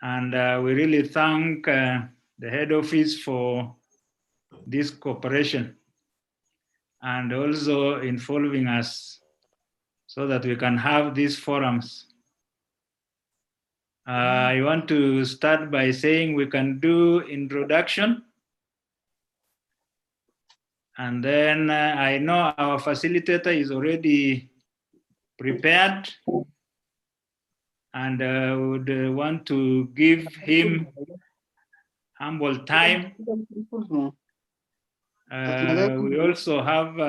And we really thank the head office for this cooperation and also involving us so that we can have these forums. I want to start by saying we can do introduction. And then I know our facilitator is already prepared, and would want to give him humble time. We also have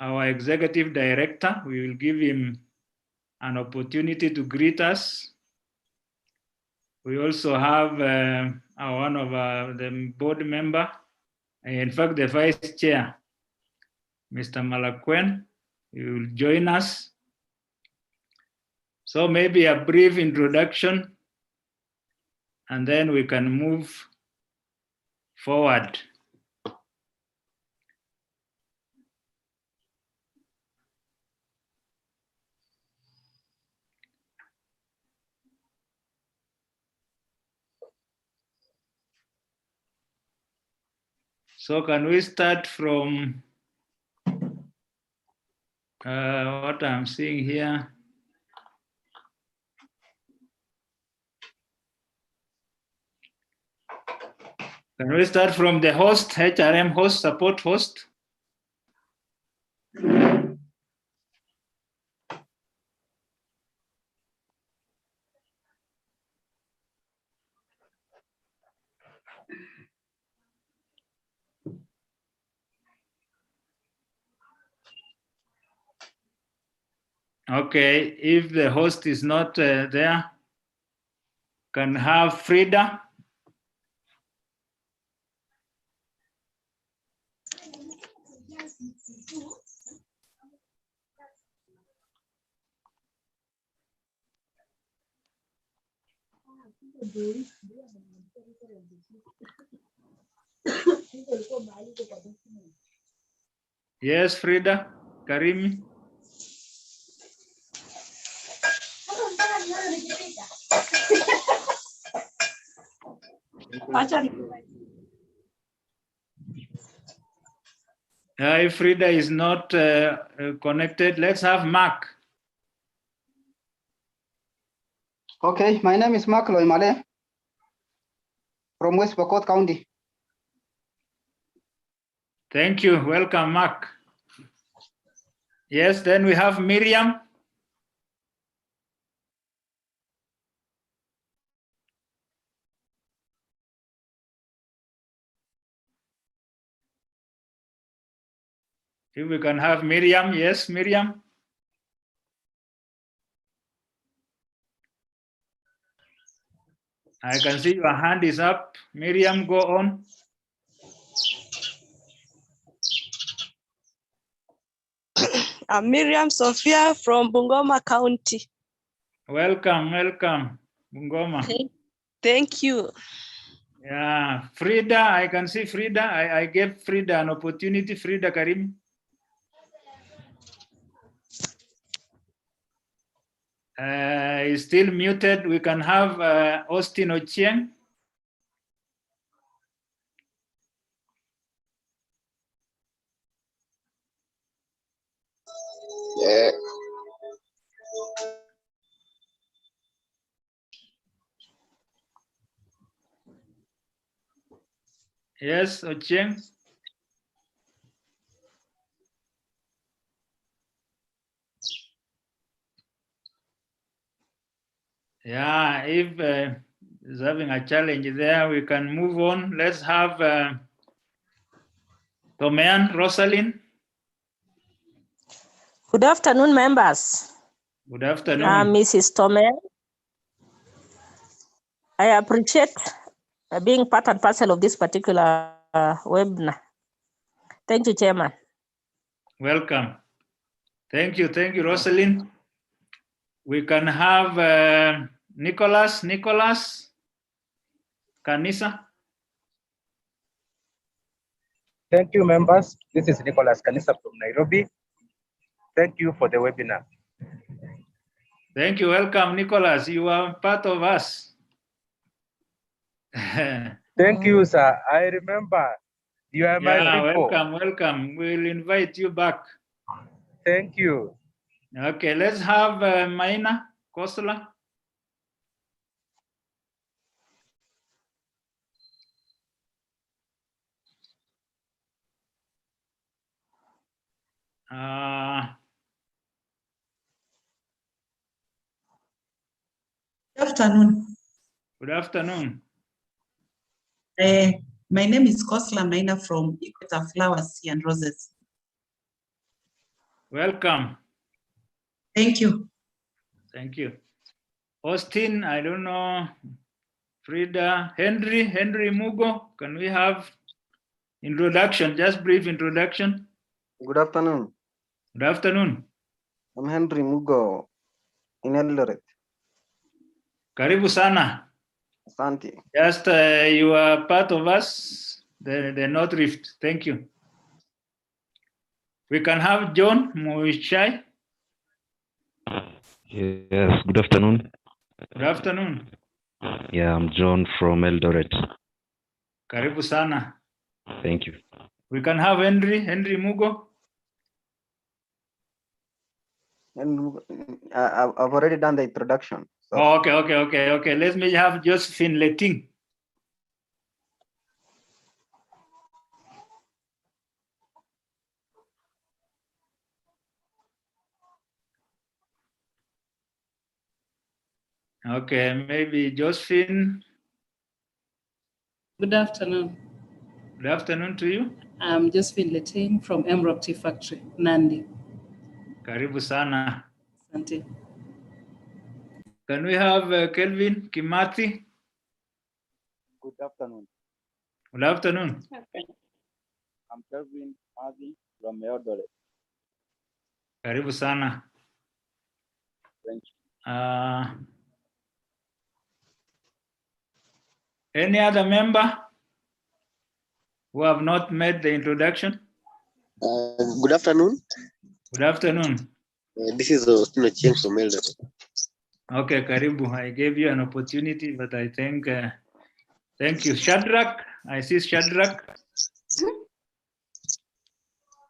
our executive director. We will give him an opportunity to greet us. We also have one of the board member, in fact, the vice chair, Mr. Malakwen. He will join us. So maybe a brief introduction, and then we can move forward. So can we start from what I'm seeing here? Can we start from the host, HRM host, support host? Okay, if the host is not there, can have Frida. Yes, Frida, Karimi. If Frida is not connected, let's have Mark. Okay, my name is Mark Loimale from West Pokot County. Thank you. Welcome, Mark. Yes, then we have Miriam. If we can have Miriam. Yes, Miriam. I can see your hand is up. Miriam, go on. I'm Miriam Sophia from Bungoma County. Welcome, welcome, Bungoma. Thank you. Yeah, Frida, I can see Frida. I gave Frida an opportunity. Frida Karim. Is still muted. We can have Austin Ochieng. Yeah. Yes, Ochieng. Yeah, if is having a challenge there, we can move on. Let's have Tomean Rosalind. Good afternoon, members. Good afternoon. Mrs. Tomean. I appreciate being part and parcel of this particular webinar. Thank you, Chairman. Welcome. Thank you, Rosalind. We can have Nicholas Kanisa. Thank you, members. This is Nicholas Kanisa from Nairobi. Thank you for the webinar. Thank you. Welcome, Nicholas. You are part of us. Thank you, sir. I remember you are my people. Welcome. We'll invite you back. Thank you. Okay, let's have Maina Kosala. Good afternoon. Good afternoon. My name is Kosla Maina from Equator Flowers and Roses. Welcome. Thank you. Thank you. Austin, I don't know. Frida, Henry Mugo, can we have introduction, just brief introduction? Good afternoon. Good afternoon. I'm Henry Mugo in Eldoret. Karibu sana. Asante. Just you are part of us, the North Rift. Thank you. We can have John Moishai. Yes, good afternoon. Good afternoon. Yeah, I'm John from Eldoret. Karibu sana. Thank you. We can have Henry Mugo. And I've already done the introduction. So. Oh, okay. Let me have Josephine Letting. Okay, maybe Josephine. Good afternoon. Good afternoon to you. I'm Josephine Letting from Emerald Tea Factory, Nandi. Karibu sana. Asante. Can we have Kelvin Kimathi? Good afternoon. Good afternoon. I'm Kelvin Kimathi from Eldoret. Karibu sana. Thank you. Any other member who have not made the introduction? Good afternoon. Good afternoon. This is Ostino Cheng from Eldoret. Okay, Karibu. I gave you an opportunity, but I think, thank you. Shadrach, I see Shadrach.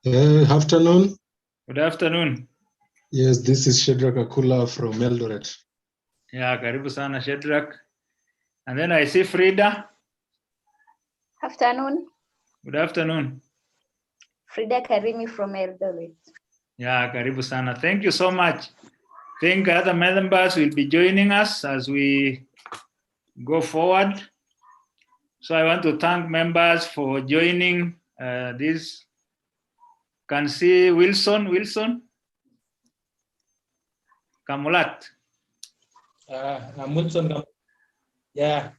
Afternoon. Good afternoon. Yes, this is Shadrach Akula from Eldoret. Yeah, Karibu sana, Shadrach. And then I see Frida. Afternoon. Good afternoon. Frida Karimi from Eldoret. Yeah, Karibu sana. Thank you so much. I think other members will be joining us as we go forward. So I want to thank members for joining this. Can see Wilson Kamulat. I'm Wilson. Yeah,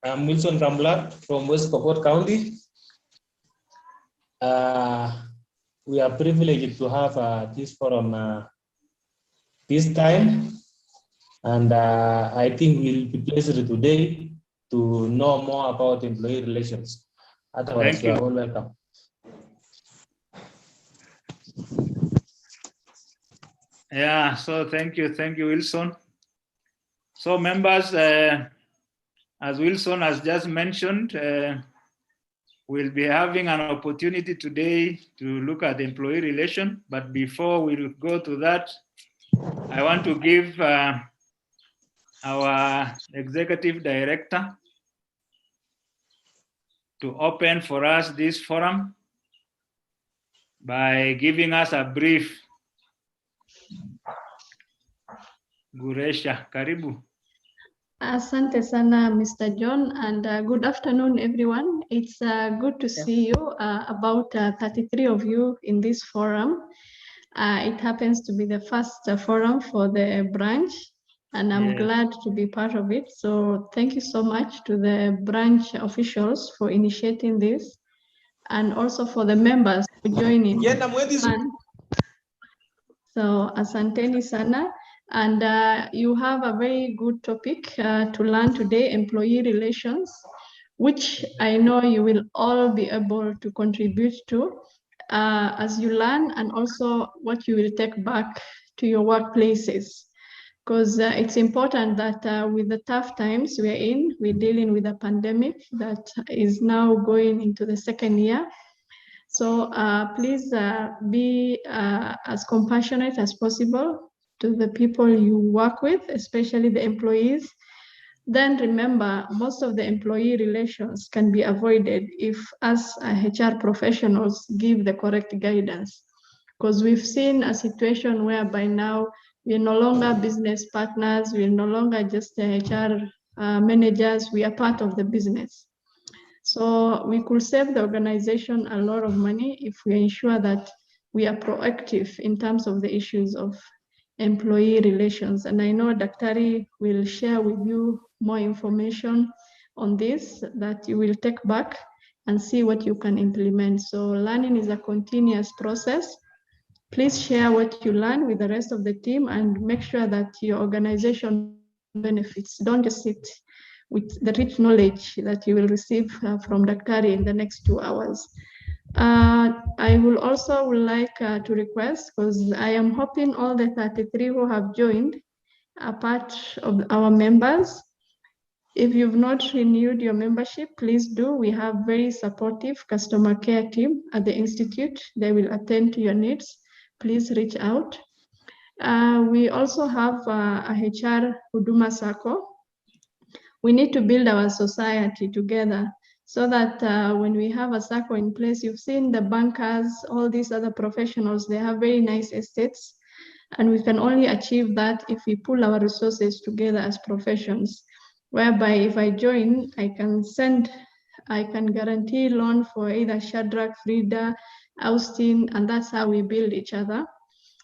I'm Wilson Kamulat from West Pokot County. We are privileged to have this forum this time, and I think we'll be pleased today to know more about employee relations. Otherwise, you are all welcome. Yeah, so thank you, Wilson. So members, as Wilson has just mentioned, we'll be having an opportunity today to look at employee relation. But before we go to that, I want to give our executive director to open for us this forum by giving us a brief. Guresha, karibu. Asante sana, Mr. John, and good afternoon, everyone. It's good to see you, about 33 of you in this forum. It happens to be the first forum for the branch, and I'm glad to be part of it. So thank you so much to the branch officials for initiating this, and also for the members for joining. So asanteni sana. And you have a very good topic to learn today, employee relations, which I know you will all be able to contribute to as you learn, and also what you will take back to your workplaces. because it's important that with the tough times we're dealing with a pandemic that is now going into the second year. So please be as compassionate as possible to the people you work with, especially the employees. Then remember, most of the employee relations can be avoided if us HR professionals give the correct guidance. Because we've seen a situation whereby now we're no longer business partners, we're no longer just HR managers, we are part of the business. So we could save the organization a lot of money if we ensure that we are proactive in terms of the issues of employee relations. And I know Daktari will share with you more information on this that you will take back and see what you can implement. So learning is a continuous process. Please share what you learn with the rest of the team and make sure that your organization benefits. Don't just sit with the rich knowledge that you will receive from Daktari in the next 2 hours. I will also like to request, because I am hoping all the 33 who have joined are part of our members. If you've not renewed your membership, please do. We have very supportive customer care team at the Institute. They will attend to your needs. Please reach out. We also have a HR Huduma Sacco. We need to build our society together so that when we have a SACCO in place, you've seen the bankers, all these other professionals, they have very nice estates. And we can only achieve that if we pull our resources together as professions, whereby if I join, I can guarantee loan for either Shadrach, Frida, Austin, and that's how we build each other.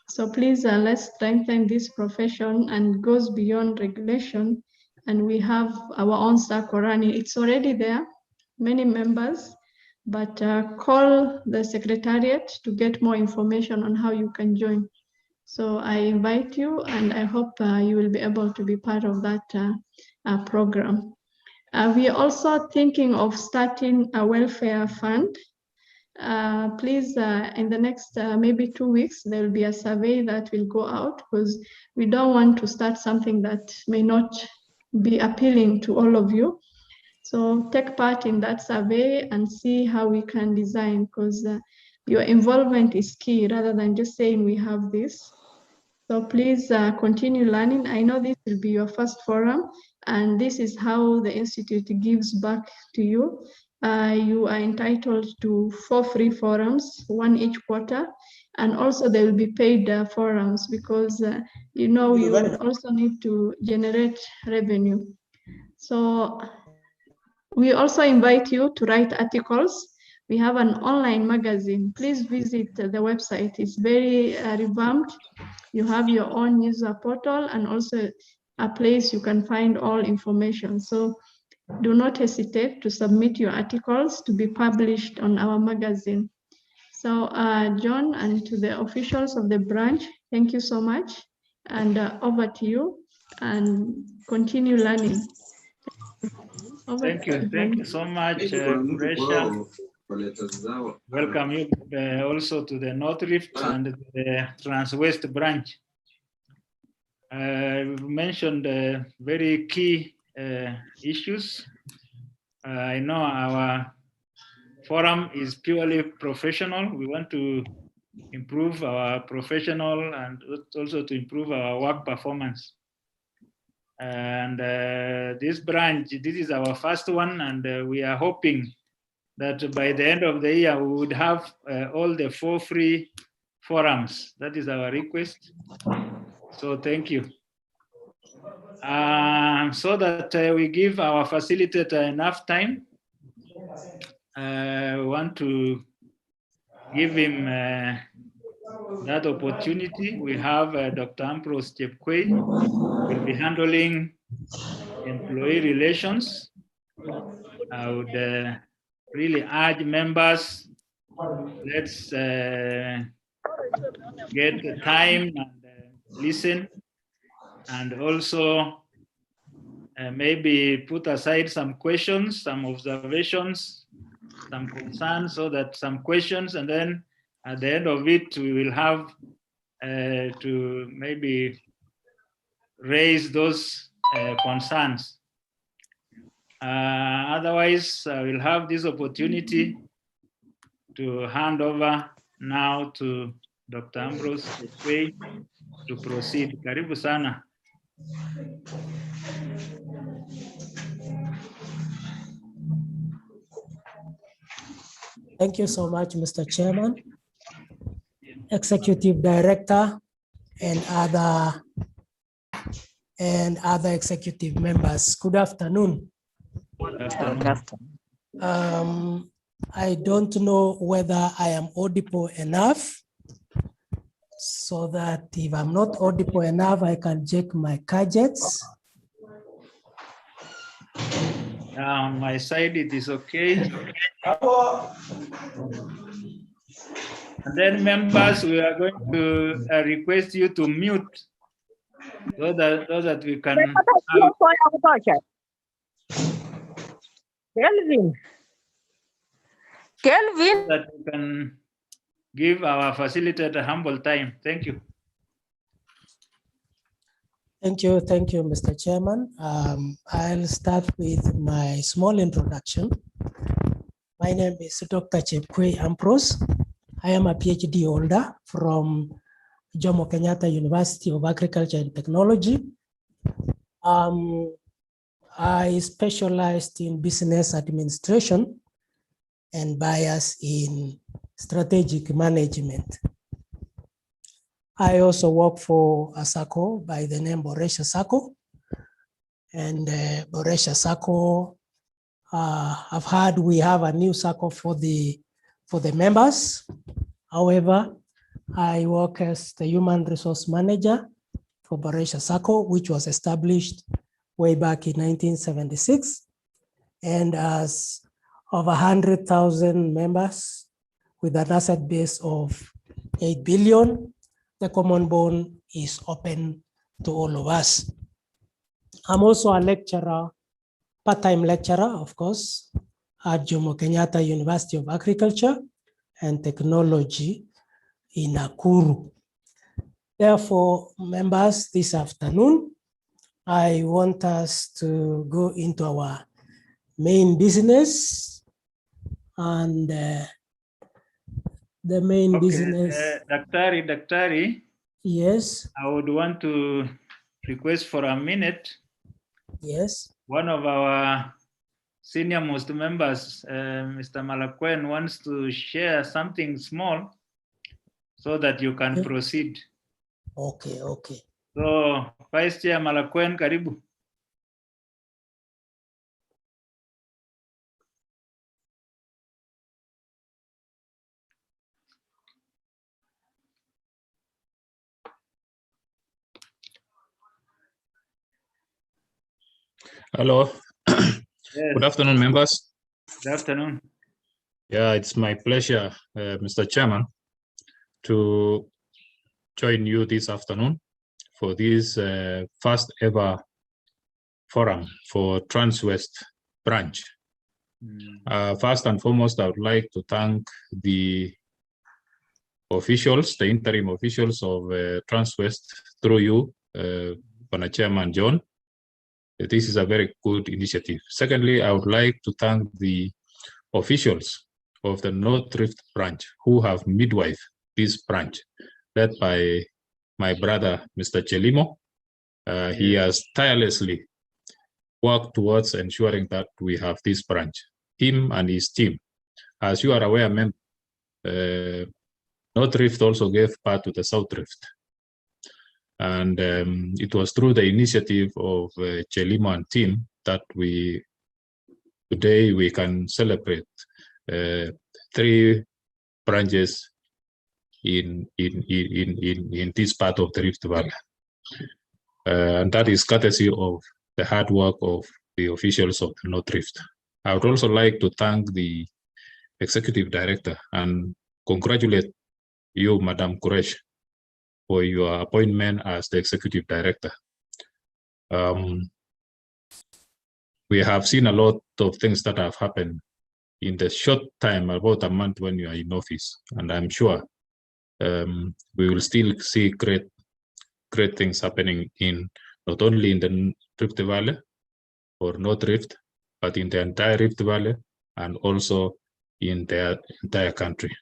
So please, let's strengthen this profession and goes beyond regulation. And we have our own SACCO running. It's already there, many members, but call the secretariat to get more information on how you can join. So I invite you, and I hope you will be able to be part of that program. We are also thinking of starting a welfare fund. Please, in the next maybe 2 weeks, there will be a survey that will go out, because we don't want to start something that may not be appealing to all of you. So take part in that survey and see how we can design, because your involvement is key rather than just saying we have this. So please continue learning. I know this will be your first forum, and this is how the Institute gives back to you. You are entitled to 4 free forums, 1 each quarter, and also there will be paid forums, because you know you would also need to generate revenue. So we also invite you to write articles. We have an online magazine. Please visit the website. It's very revamped. You have your own user portal and also a place you can find all information. So do not hesitate to submit your articles to be published on our magazine. So John, and to the officials of the branch, thank you so much. And over to you, and continue learning. Thank you so much, Brescia. Welcome you also to the North Rift and the Transwest branch. We mentioned very key issues. I know our forum is purely professional. We want to improve our professional and also to improve our work performance. And this branch, this is our first one, and we are hoping that by the end of the year, we would have all the 4 free forums. That is our request. So thank you. So that we give our facilitator enough time, we want to give him that opportunity. We have Dr. Ambrose Chepkwei will be handling employee relations. I would really urge members, let's get the time and listen, and also maybe put aside some questions, some observations, some concerns, so that some questions, and then at the end of it, we will have to maybe raise those concerns. Otherwise, I will have this opportunity to hand over now to Dr. Ambrose Echwei to proceed. Karibu sana. Thank you so much, Mr. Chairman, Executive Director, and other executive members. Good afternoon. Good afternoon. I don't know whether I am audible enough, so that if I'm not audible enough, I can check my gadgets. On my side, it is okay. And then members, we are going to request you to mute so that we can Kelvin. That we can give our facilitator humble time. Thank you. Thank you, Mr. Chairman. I'll start with my small introduction. My name is Dr. Chepkwei Ambrose. I am a PhD holder from Jomo Kenyatta University of Agriculture and Technology. I specialized in business administration and bias in strategic management. I also work for a SACCO by the name Boresha SACCO. And Boresha SACCO, we have a new SACCO for the members. However, I work as the human resource manager for Boresha SACCO, which was established way back in 1976. And as over 100,000 members with an asset base of 8 billion, the common bond is open to all of us. I'm also a lecturer, part-time lecturer, of course, at Jomo Kenyatta University of Agriculture and Technology in Nakuru. Therefore, members, this afternoon, I want us to go into our main business, and the main business. Daktari. Yes. I would want to request for a minute. Yes. One of our senior most members, Mr. Malakwen, wants to share something small so that you can proceed. Okay. So, Vice Chair Malakwen, karibu. Hello. Yes. Good afternoon, members. Good afternoon. Yeah, it's my pleasure, Mr. Chairman, to join you this afternoon for this first ever forum for Transwest branch. First and foremost, I would like to thank the officials, the interim officials of Transwest through you, Chairman John. This is a very good initiative. Secondly, I would like to thank the officials of the North Rift branch who have midwife this branch, led by my brother, Mr. Chelimo. He has tirelessly worked towards ensuring that we have this branch, him and his team. As you are aware, North Rift also gave part to the South Rift. And it was through the initiative of Chelimo and team that today we can celebrate 3 branches in this part of the Rift Valley. And that is courtesy of the hard work of the officials of the North Rift. I would also like to thank the Executive Director and congratulate you, Madam Quresh, for your appointment as the Executive Director. We have seen a lot of things that have happened in the short time, about a month when you are in office, and I'm sure we will still see great things happening in not only in the Rift Valley or North Rift, but in the entire Rift Valley and also in the entire country.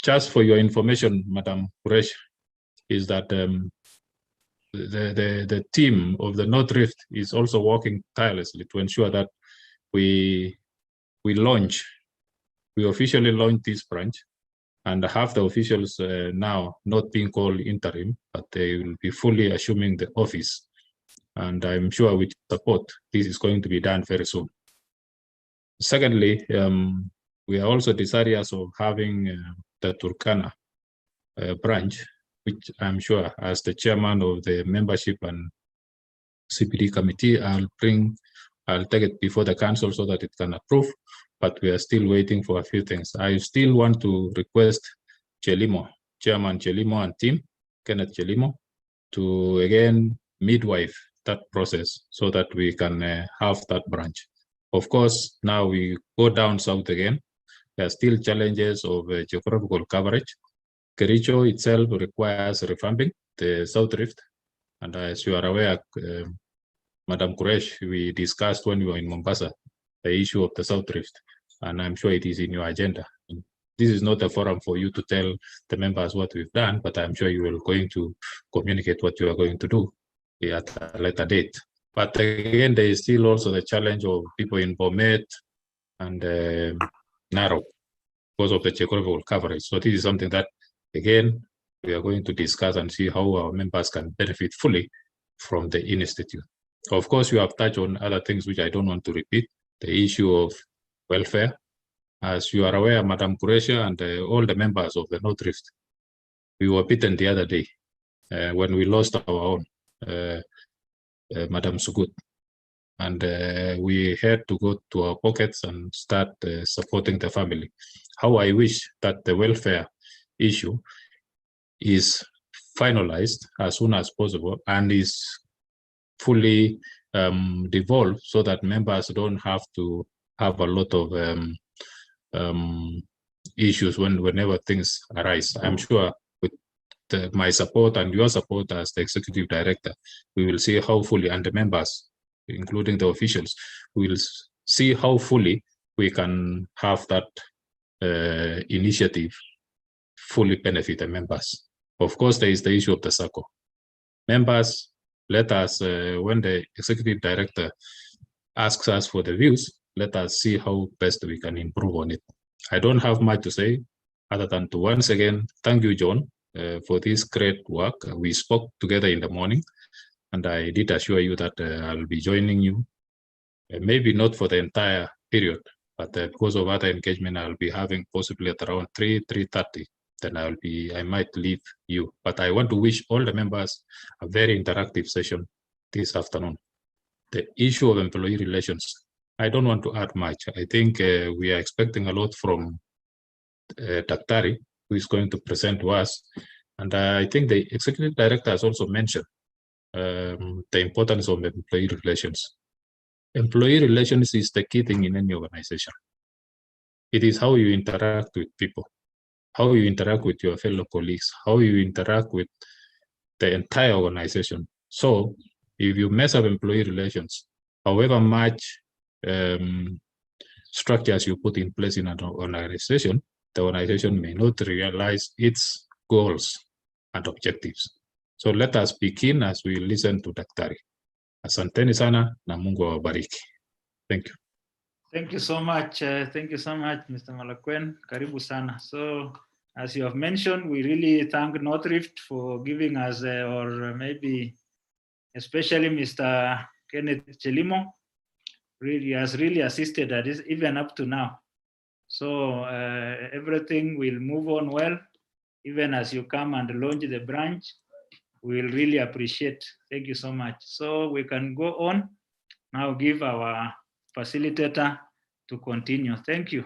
Just for your information, Madam Quresh, is that the team of the North Rift is also working tirelessly to ensure that we officially launch this branch, and half the officials now not being called interim, but they will be fully assuming the office. And I'm sure with support, this is going to be done very soon. Secondly, we are also desirous of having the Turkana branch, which I'm sure as the chairman of the membership and CPD committee, I'll take it before the council so that it can approve, but we are still waiting for a few things. I still want to request Chelimo, Chairman Chelimo and team, Kenneth Chelimo, to again midwife that process so that we can have that branch. Of course, now we go down south again. There are still challenges of geographical coverage. Kericho itself requires revamping, the South Rift. And as you are aware, Madam Quresh, we discussed when we were in Mombasa, the issue of the South Rift, and I'm sure it is in your agenda. This is not a forum for you to tell the members what we've done, but I'm sure you are going to communicate what you are going to do at a later date. But again, there is still also the challenge of people in Bomet and Narok because of the geographical coverage. So this is something that, again, we are going to discuss and see how our members can benefit fully from the institute. Of course, you have touched on other things which I don't want to repeat, the issue of welfare. As you are aware, Madam Qureshi and all the members of the North Rift, we were beaten the other day when we lost our own, Madam Sugut. And we had to go to our pockets and start supporting the family. How I wish that the welfare issue is finalized as soon as possible and is fully devolved so that members don't have to have a lot of issues whenever things arise. I'm sure with my support and your support as the executive director, we will see how fully, and the members, including the officials, we will see how fully we can have that initiative fully benefit the members. Of course, there is the issue of the SACCO. Members, let us, when the executive director asks us for the views, let us see how best we can improve on it. I don't have much to say other than to once again thank you, John, for this great work. We spoke together in the morning, and I did assure you that I'll be joining you, maybe not for the entire period, but because of other engagement I'll be having possibly at around 3:30. Then I might leave you. But I want to wish all the members a very interactive session this afternoon. The issue of employee relations, I don't want to add much. I think we are expecting a lot from Daktari, who is going to present to us. And I think the executive director has also mentioned the importance of employee relations. Employee relations is the key thing in any organization. It is how you interact with people, how you interact with your fellow colleagues, how you interact with the entire organization. So if you mess up employee relations, however much structures you put in place in an organization, the organization may not realize its goals and objectives. So let us begin as we listen to Daktari. Asanteni sana na Mungu awabariki. Thank you. Thank you so much. Thank you so much, Mr. Malakwen. Karibu sana. So, as you have mentioned, we really thank North Rift for giving us, or maybe especially Mr. Kenneth Chelimo, really has really assisted at this even up to now. So everything will move on well, even as you come and launch the branch. We'll really appreciate. Thank you so much. So we can go on now, give our facilitator to continue. Thank you.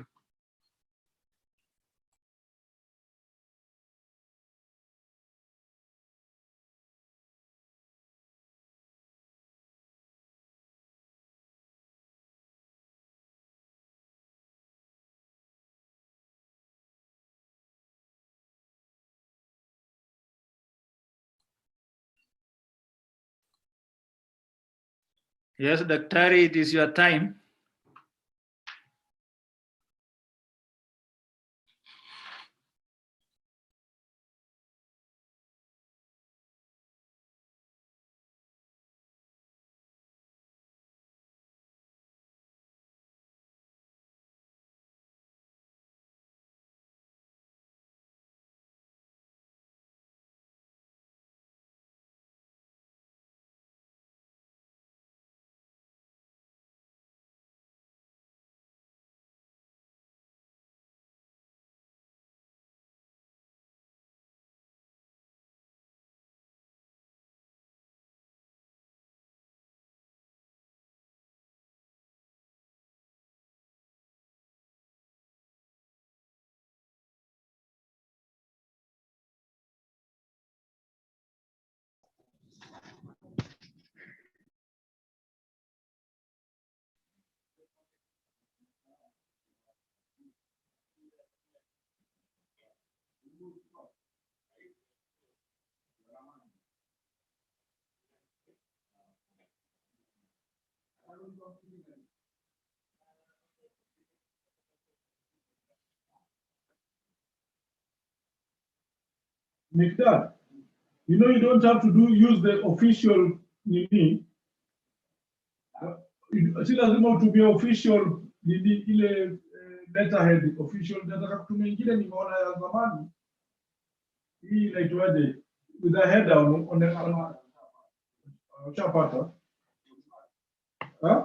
Yes, Daktari, it is your time. Mikdad, you know you don't have to use the official nini. Si lazima utumie official nini ile letterhead official. Nataka kutumia ingine nimeona ya zamani. Hii inaitwaje? With a header on the chapter. Huh?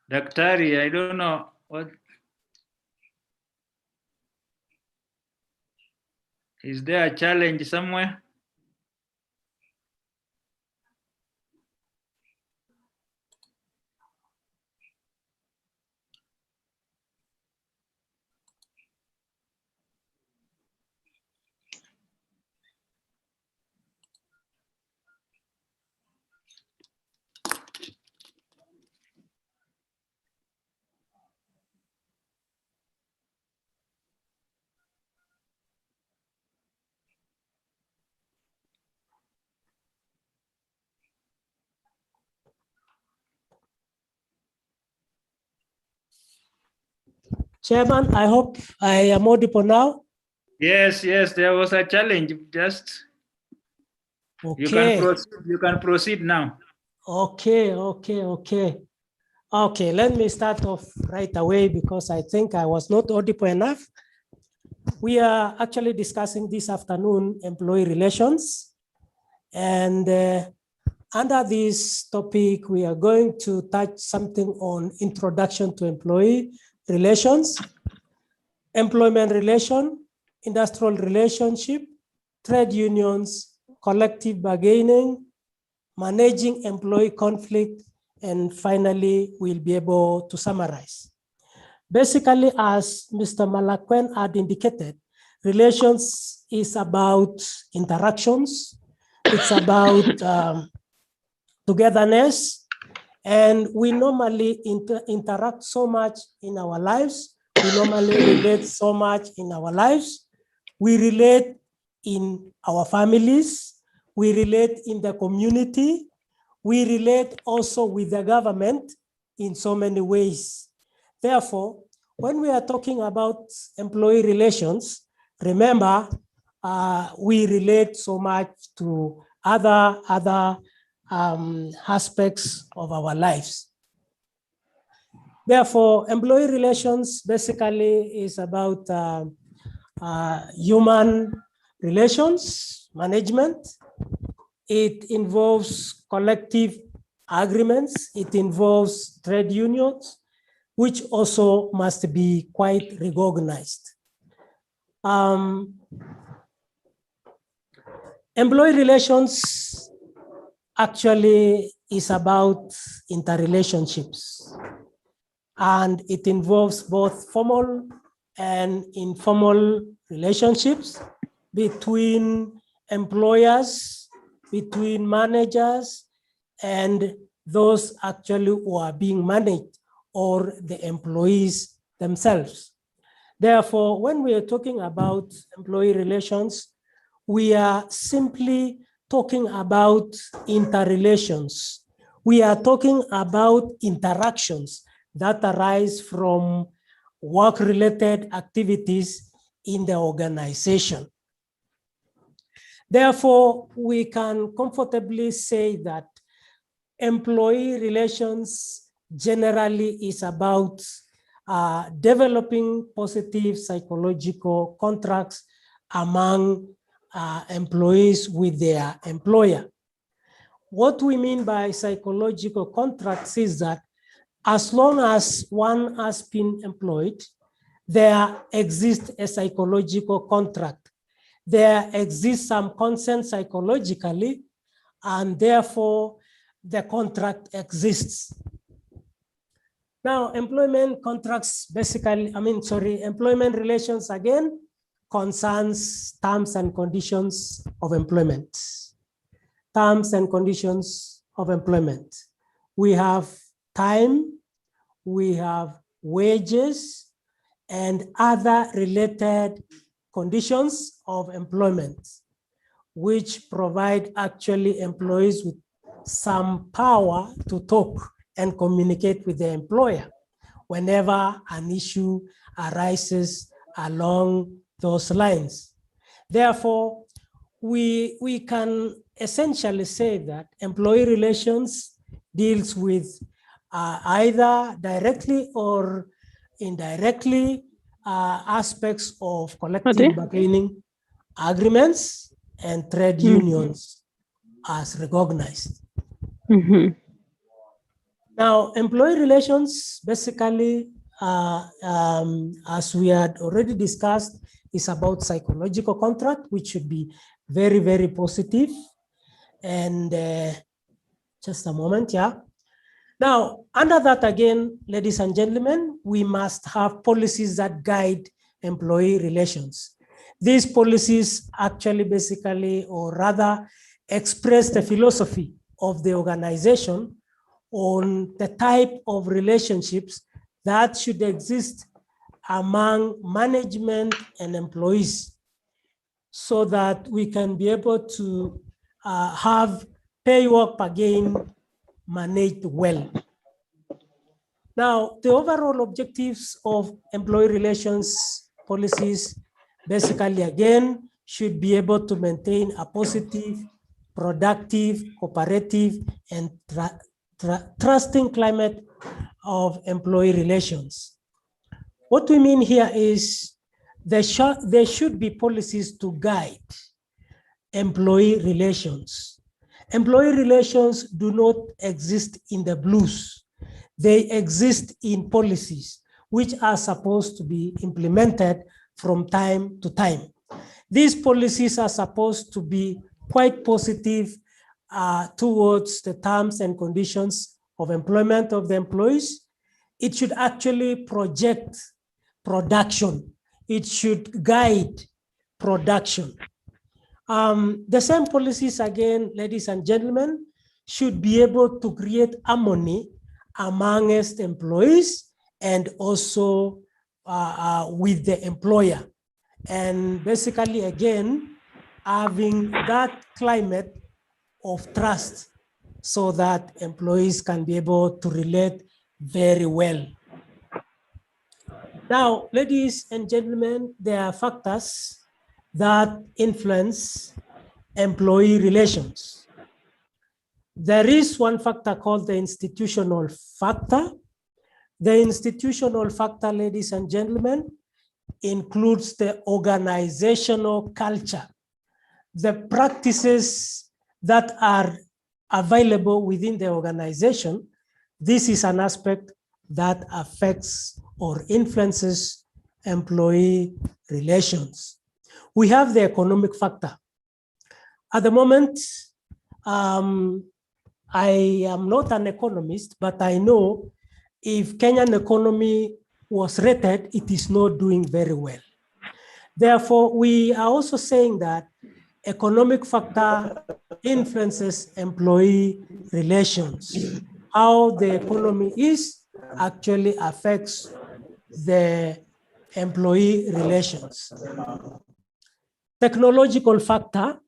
Daktari, I don't know what. Is there a challenge somewhere? Chairman, I hope I am audible now. Yes, there was a challenge. Just okay. You can proceed now. Okay. Let me start off right away because I think I was not audible enough. We are actually discussing this afternoon employee relations, and under this topic, we are going to touch something on introduction to employee relations, employment relation, industrial relationship, trade unions, collective bargaining, managing employee conflict, and finally, we'll be able to summarize. Basically, as Mr. Malakwen had indicated, relations is about interactions, it's about togetherness, and we normally interact so much in our lives. We normally relate so much in our lives. We relate in our families. We relate in the community. We relate also with the government in so many ways. Therefore, when we are talking about employee relations, remember, we relate so much to other aspects of our lives. Therefore, employee relations basically is about human relations management. It involves collective agreements. It involves trade unions, which also must be quite recognized. Employee relations actually is about interrelationships, and it involves both formal and informal relationships between employers, between managers, and those actually who are being managed or the employees themselves. Therefore, when we are talking about employee relations, we are simply talking about interrelations. We are talking about interactions that arise from work-related activities in the organization. Therefore, we can comfortably say that employee relations generally is about developing positive psychological contracts among employees with their employer. What we mean by psychological contracts is that as long as one has been employed, there exists a psychological contract. There exists some consent psychologically, and therefore the contract exists. Now, employment contracts basically, employment relations again concerns terms and conditions of employment. Terms and conditions of employment. We have time, we have wages, and other related conditions of employment, which provide actually employees with some power to talk and communicate with the employer whenever an issue arises along those lines. Therefore, we can essentially say that employee relations deals with either directly or indirectly aspects of collective bargaining agreements and trade unions as recognized. Now, employee relations basically, as we had already discussed, is about psychological contract, which should be very, very positive. And just a moment, yeah. Now, under that again, ladies and gentlemen, we must have policies that guide employee relations. These policies actually basically, or rather, express the philosophy of the organization on the type of relationships that should exist among management and employees so that we can be able to have pay work bargain managed well. Now, the overall objectives of employee relations policies basically again should be able to maintain a positive, productive, cooperative, and trusting climate of employee relations. What we mean here is there should be policies to guide employee relations. Employee relations do not exist in the blues. They exist in policies which are supposed to be implemented from time to time. These policies are supposed to be quite positive towards the terms and conditions of employment of the employees. It should actually project production. It should guide production. The same policies, again, ladies and gentlemen, should be able to create harmony amongst employees and also with the employer. And basically, again, having that climate of trust so that employees can be able to relate very well. Now, ladies and gentlemen, there are factors that influence employee relations. There is one factor called the institutional factor. The institutional factor, ladies and gentlemen, includes the organizational culture, the practices that are available within the organization. This is an aspect that affects or influences employee relations. We have the economic factor. At the moment, I am not an economist, but I know if Kenyan economy was rated, it is not doing very well. Therefore, we are also saying that economic factor influences employee relations. how the economy is actually affects the employee relations. Technological factor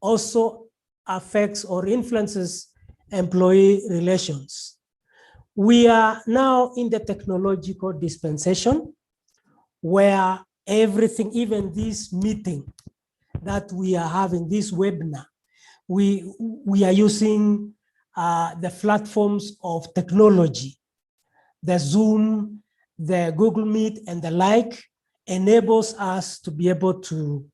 also affects or influences employee relations. We are now in the technological dispensation where everything, even this meeting that we are having, this webinar, we are using the platforms of technology. The Zoom, the Google Meet, and the like enables us to be able to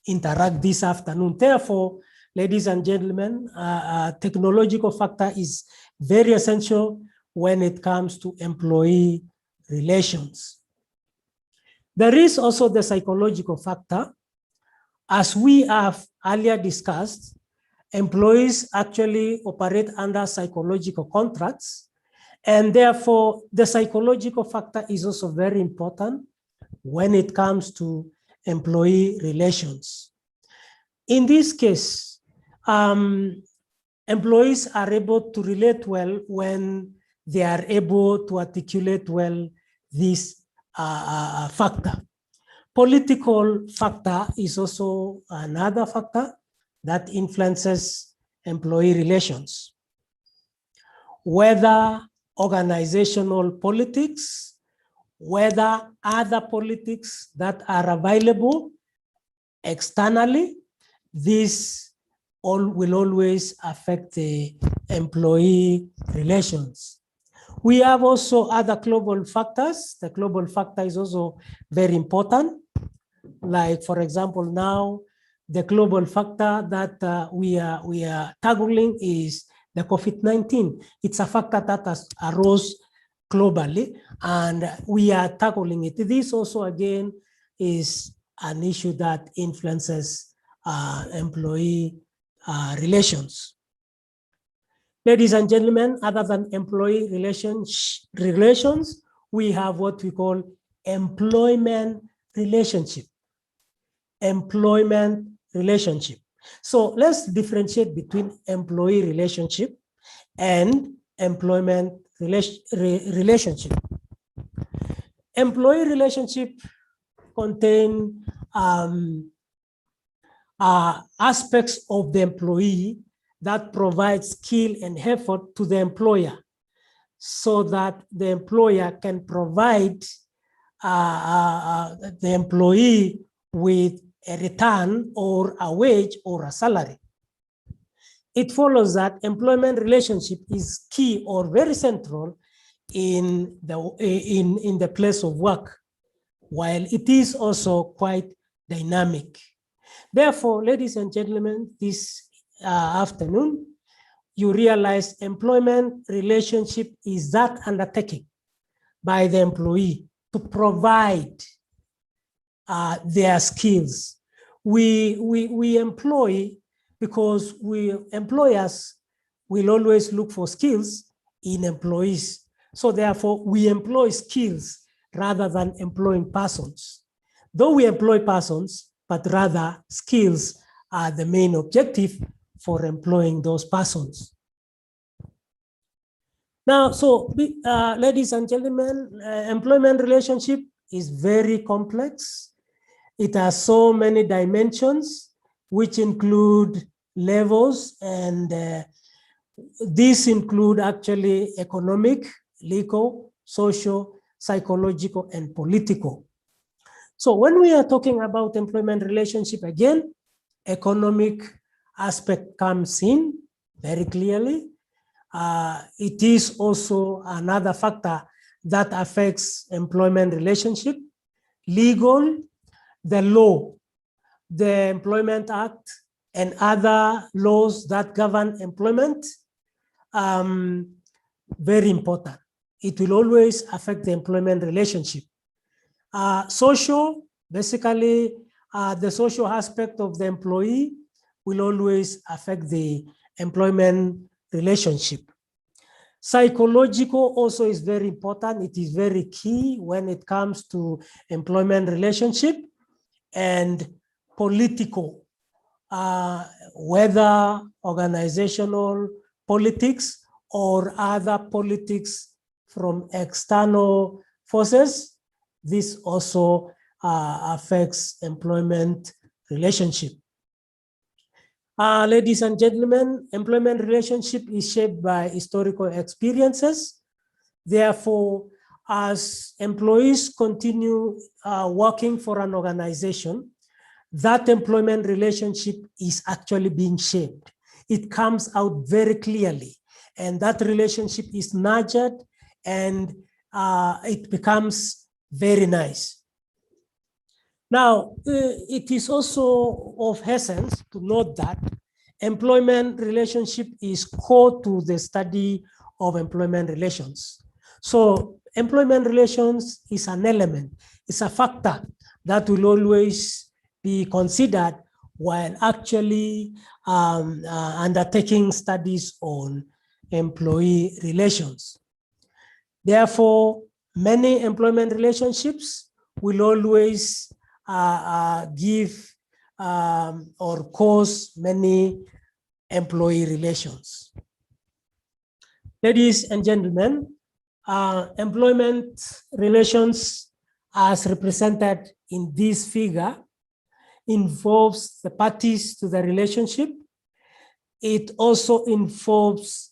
interact this afternoon. Therefore, ladies and gentlemen, technological factor is very essential when it comes to employee relations. There is also the psychological factor. As we have earlier discussed, employees actually operate under psychological contracts, and therefore the psychological factor is also very important when it comes to employee relations. In this case, employees are able to relate well when they are able to articulate well this factor. Political factor is also another factor that influences employee relations. Whether organizational politics, whether other politics that are available externally, this will always affect the employee relations. We have also other global factors. The global factor is also very important. Like, for example, now the global factor that we are tackling is the COVID-19. It's a factor that has arose globally, and we are tackling it. This also, again, is an issue that influences employee relations. Ladies and gentlemen, other than employee relations, we have what we call employment relationship. Employment relationship. So let's differentiate between employee relationship and employment relationship. Employee relationship contain aspects of the employee that provide skill and effort to the employer so that the employer can provide the employee with a return or a wage or a salary. It follows that employment relationship is key or very central in the place of work, while it is also quite dynamic. Therefore, ladies and gentlemen, this afternoon, you realize employment relationship is that undertaking by the employee to provide their skills. We employ because employers will always look for skills in employees. So therefore, we employ skills rather than employing persons. Though we employ persons, but rather skills are the main objective for employing those persons. Now, so ladies and gentlemen, employment relationship is very complex. It has so many dimensions, which include levels, and these include actually economic, legal, social, psychological, and political. So when we are talking about employment relationship, again, economic aspect comes in very clearly. It is also another factor that affects employment relationship. Legal, the law, the Employment Act, and other laws that govern employment, very important. It will always affect the employment relationship. Social, basically, the social aspect of the employee will always affect the employment relationship. Psychological also is very important. It is very key when it comes to employment relationship. And political, whether organizational politics or other politics from external forces, this also affects employment relationship. Ladies and gentlemen, employment relationship is shaped by historical experiences. Therefore, as employees continue working for an organization, that employment relationship is actually being shaped. It comes out very clearly, and that relationship is nurtured, and it becomes very nice. Now, it is also of essence to note that employment relationship is core to the study of employment relations. So employment relations is an element, it's a factor that will always be considered while actually undertaking studies on employee relations. Therefore, many employment relationships will always give or cause many employee relations. Ladies and gentlemen, employment relations as represented in this figure involves the parties to the relationship. It also involves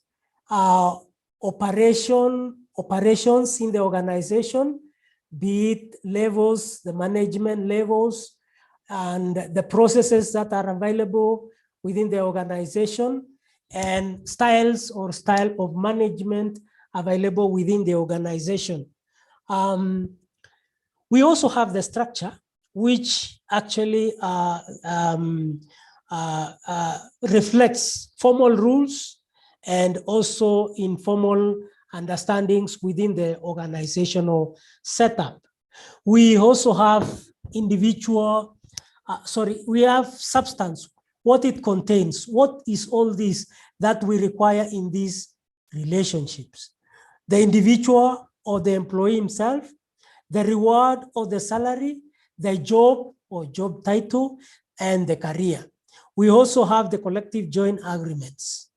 operations in the organization, be it levels, the management levels, and the processes that are available within the organization, and styles or style of management available within the organization. We also have the structure, which actually reflects formal rules and also informal understandings within the organizational setup. We also have we have substance, what it contains, what is all this that we require in these relationships. The individual or the employee himself, the reward or the salary, the job or job title, and the career. We also have the collective joint agreements.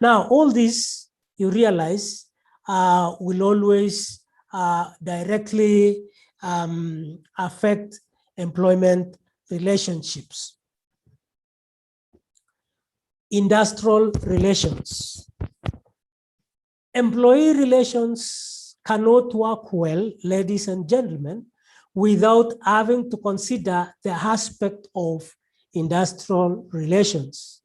Now, all this, you realize, will always directly affect employment relationships. Industrial relations. Employee relations cannot work well, ladies and gentlemen, without having to consider the aspect of industrial relations.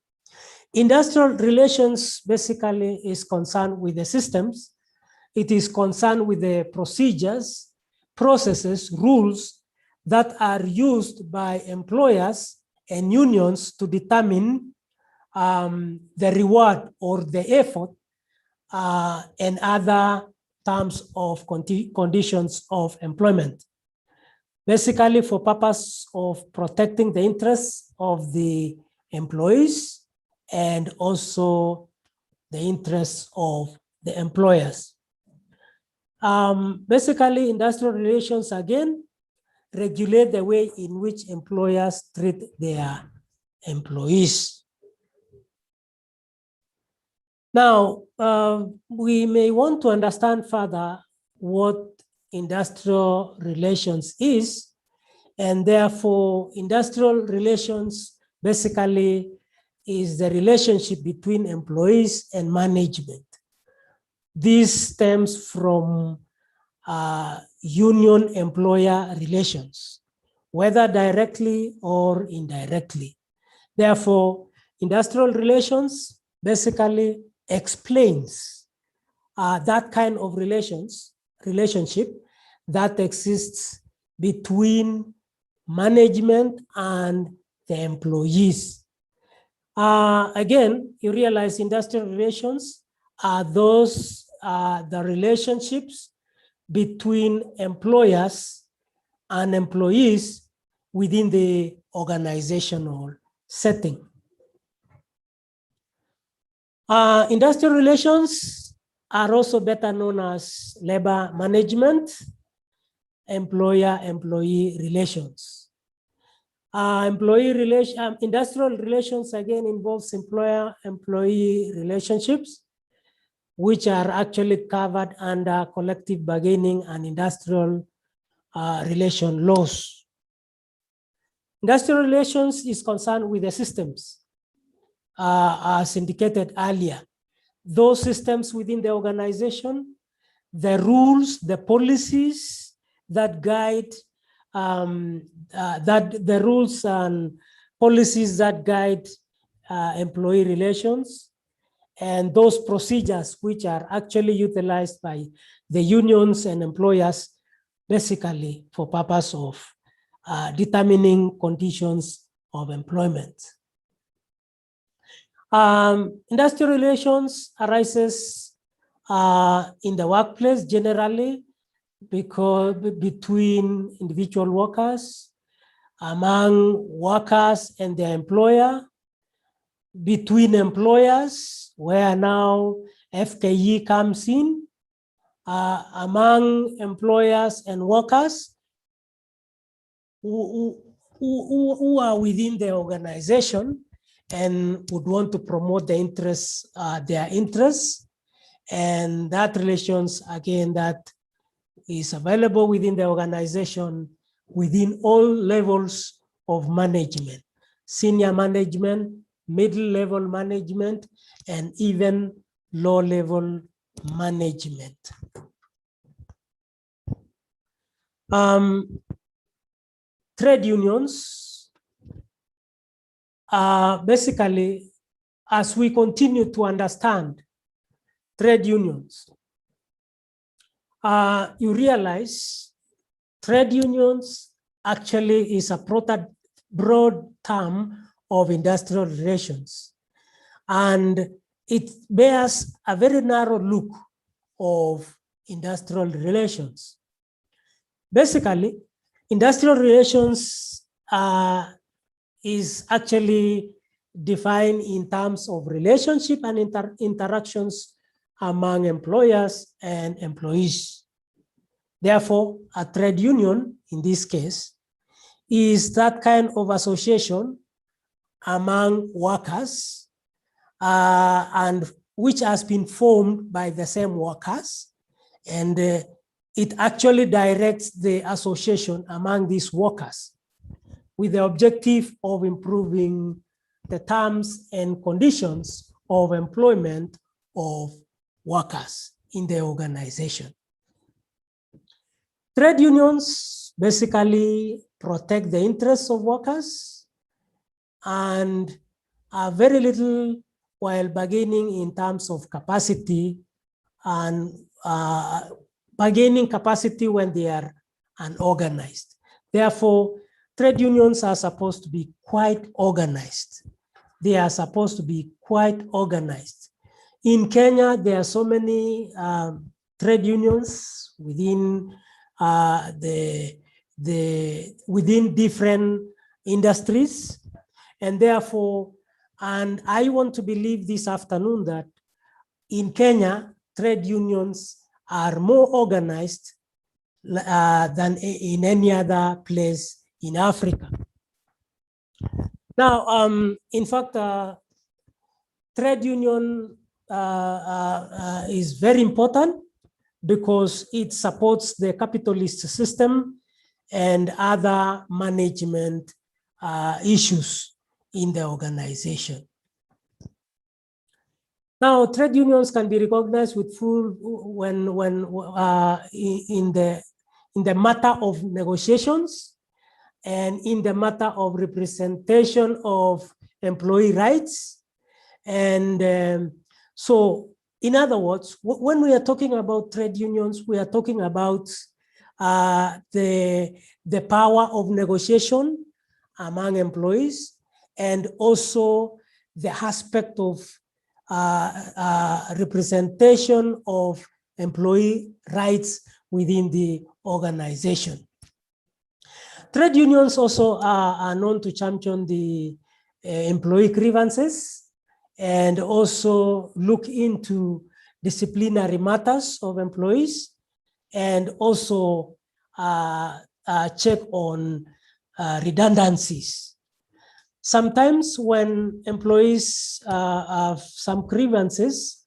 Industrial relations basically is concerned with the systems. It is concerned with the procedures, processes, rules that are used by employers and unions to determine the reward or the effort and other terms of conditions of employment. Basically for purpose of protecting the interests of the employees and also the interests of the employers. Basically, industrial relations, again, regulate the way in which employers treat their employees. Now, we may want to understand further what industrial relations is, and therefore industrial relations basically is the relationship between employees and management. This stems from union-employer relations, whether directly or indirectly. Therefore, industrial relations basically explains that kind of relationship that exists between management and the employees. Again, you realize industrial relations are the relationships between employers and employees within the organizational setting. Industrial relations are also better known as labor management, employer-employee relations. Industrial relations again involves employer-employee relationships. which are actually covered under collective bargaining and industrial relation laws. Industrial relations is concerned with the systems, as indicated earlier. Those systems within the organization, the rules, the policies that guide, the rules and policies that guide employee relations, and those procedures which are actually utilized by the unions and employers, basically for purpose of determining conditions of employment. Industrial relations arises in the workplace generally because between individual workers, among workers and their employer, between employers, where now FKE comes in, among employers and workers who are within the organization and would want to promote the interests, their interests. And that relations, again, that is available within the organization, within all levels of management, senior management, middle level management, and even low level management. Trade unions basically, as we continue to understand trade unions, you realize trade unions actually is a broad term of industrial relations. And it bears a very narrow look of industrial relations. Basically, industrial relations is actually defined in terms of relationship and interactions among employers and employees. Therefore, a trade union, in this case, is that kind of association among workers and which has been formed by the same workers, and it actually directs the association among these workers with the objective of improving the terms and conditions of employment of workers in the organization. Trade unions basically protect the interests of workers and are very little while bargaining in terms of capacity and bargaining capacity when they are unorganized. Therefore, trade unions are supposed to be quite organized. They are supposed to be quite organized. In Kenya, there are so many trade unions within within different industries, and therefore, and I want to believe this afternoon that in Kenya, trade unions are more organized than in any other place in Africa. Now, in fact, trade union is very important because it supports the capitalist system and other management issues in the organization. Now, trade unions can be recognized with full in the matter of negotiations and in the matter of representation of employee rights. And so, in other words, when we are talking about trade unions, we are talking about the power of negotiation among employees, and also the aspect of representation of employee rights within the organization. Trade unions also are known to champion the employee grievances and also look into disciplinary matters of employees, and also check on redundancies. Sometimes when employees have some grievances,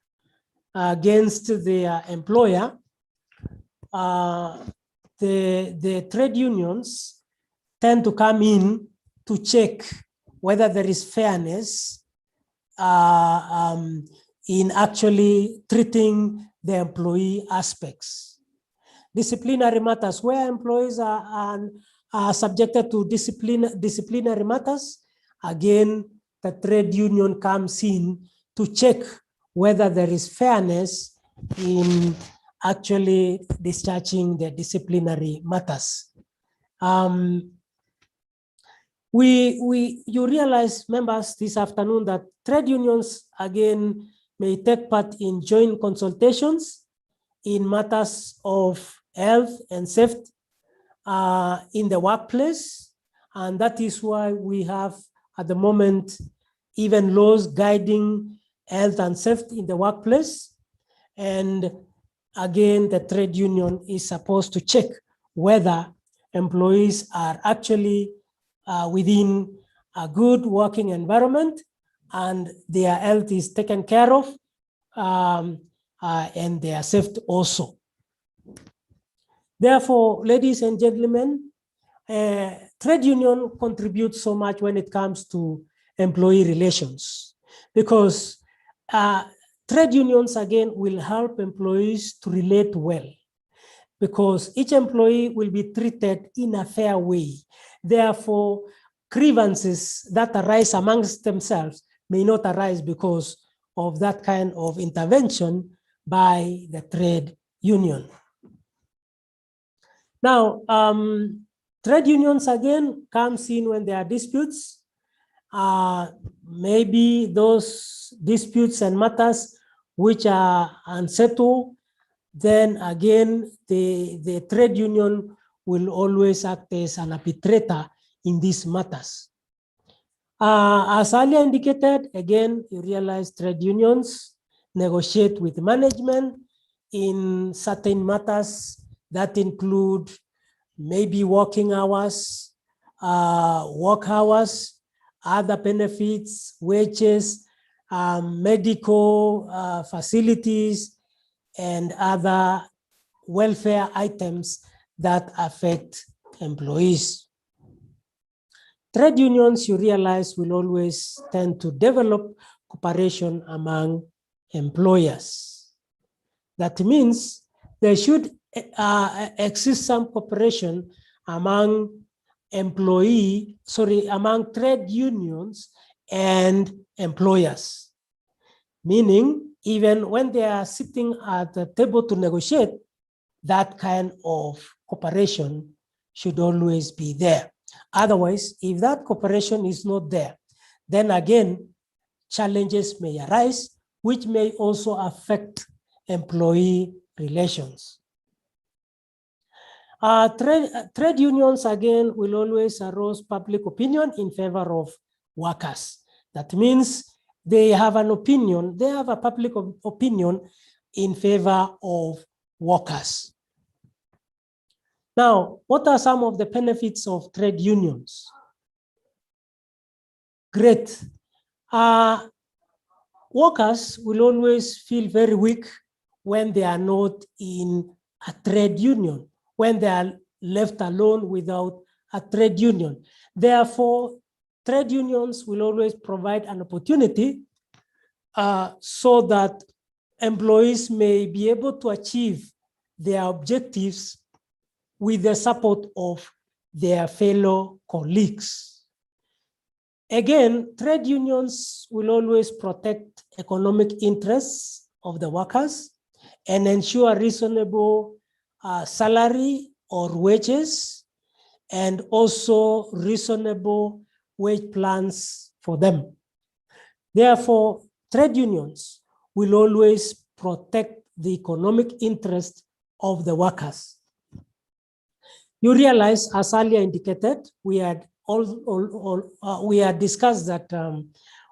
against their employer, the trade unions tend to come in to check whether there is fairness in actually treating the employee aspects. Disciplinary matters, where employees are subjected to disciplinary matters, again, the trade union comes in to check whether there is fairness in actually discharging the disciplinary matters. You realize, members, this afternoon that trade unions, again, may take part in joint consultations in matters of health and safety in the workplace. And that is why we have, at the moment, even laws guiding health and safety in the workplace. And again, the trade union is supposed to check whether employees are actually within a good working environment and their health is taken care of, and their safety also. Therefore, ladies and gentlemen, trade union contributes so much when it comes to employee relations, because trade unions, again, will help employees to relate well, because each employee will be treated in a fair way. Therefore, grievances that arise amongst themselves may not arise because of that kind of intervention by the trade union. Now, trade unions, again, comes in when there are disputes. Maybe those disputes and matters which are unsettled, then again, the trade union will always act as an arbitrator in these matters. As earlier indicated, again, you realize trade unions negotiate with management in certain matters that include maybe working hours, work hours, other benefits, wages, medical facilities, and other welfare items that affect employees. Trade unions, you realize, will always tend to develop cooperation among employers. That means there should exist some cooperation among among trade unions and employers. Meaning, even when they are sitting at the table to negotiate, that kind of cooperation should always be there. Otherwise, if that cooperation is not there, then again, challenges may arise, which may also affect employee relations. Trade unions, again, will always arouse public opinion in favor of workers. That means they have an opinion, they have a public opinion in favor of workers. Now, what are some of the benefits of trade unions? Great. Workers will always feel very weak when they are not in a trade union, when they are left alone without a trade union. Therefore, trade unions will always provide an opportunity so that employees may be able to achieve their objectives with the support of their fellow colleagues. Again, trade unions will always protect economic interests of the workers and ensure reasonable salary or wages, and also reasonable wage plans for them. Therefore, trade unions will always protect the economic interest of the workers. You realize, as earlier indicated, we had discussed that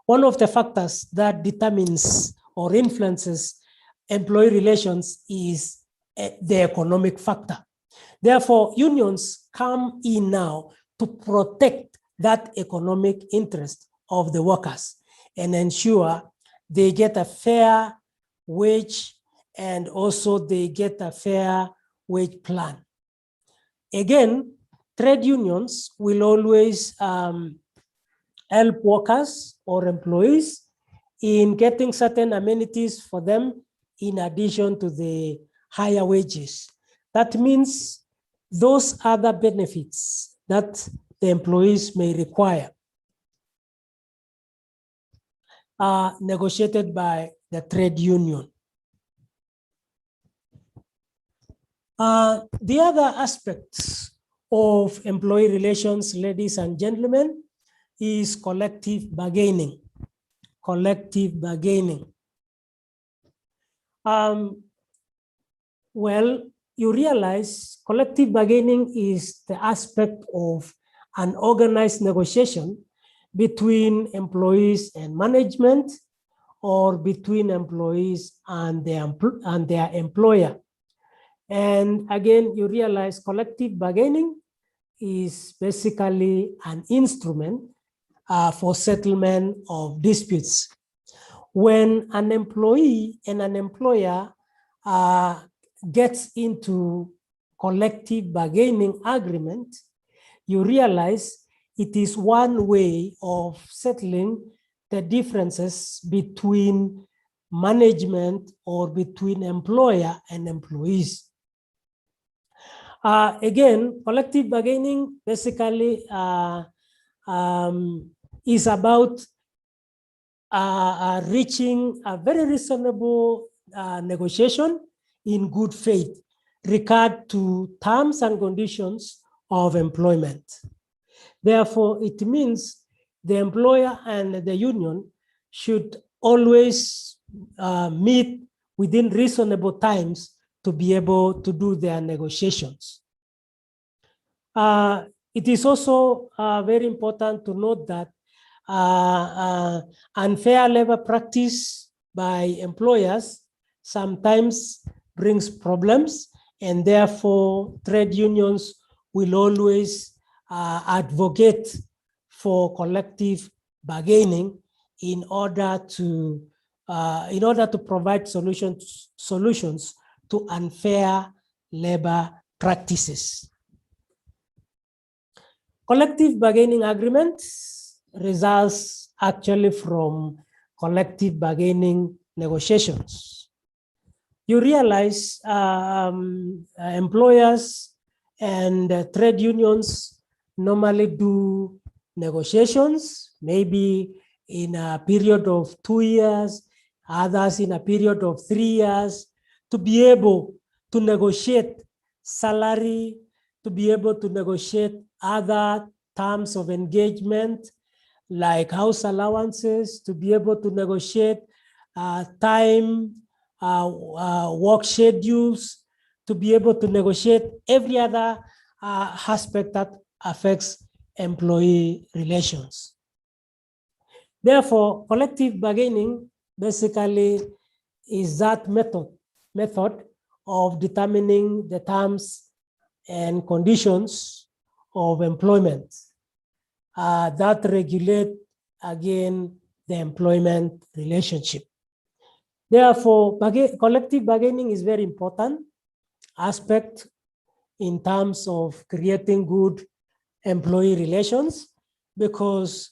one of the factors that determines or influences employee relations is the economic factor. Therefore, unions come in now to protect that economic interest of the workers and ensure they get a fair wage, and also they get a fair wage plan. Again, trade unions will always help workers or employees in getting certain amenities for them in addition to the higher wages. That means those other benefits that the employees may require are negotiated by the trade union. The other aspects of employee relations, ladies and gentlemen, is collective bargaining. Collective bargaining. Well, you realize collective bargaining is the aspect of an organized negotiation between employees and management, or between employees and their employer. And again, you realize collective bargaining is basically an instrument for settlement of disputes. When an employee and an employer gets into collective bargaining agreement, you realize it is one way of settling the differences between management or between employer and employees. Again, collective bargaining basically is about reaching a very reasonable negotiation in good faith regard to terms and conditions of employment. Therefore, it means the employer and the union should always meet within reasonable times to be able to do their negotiations. It is also very important to note that unfair labor practice by employers sometimes brings problems, and therefore trade unions will always advocate for collective bargaining in order to provide solutions to unfair labor practices. Collective bargaining agreements results actually from collective bargaining negotiations. You realize employers and trade unions normally do negotiations, maybe in a period of 2 years, others in a period of 3 years, to be able to negotiate salary, to be able to negotiate other terms of engagement like house allowances, to be able to negotiate time, work schedules, to be able to negotiate every other aspect that affects employee relations. Therefore, collective bargaining basically is that method of determining the terms and conditions of employment that regulate, again, the employment relationship. Therefore, collective bargaining is very important aspect in terms of creating good employee relations, because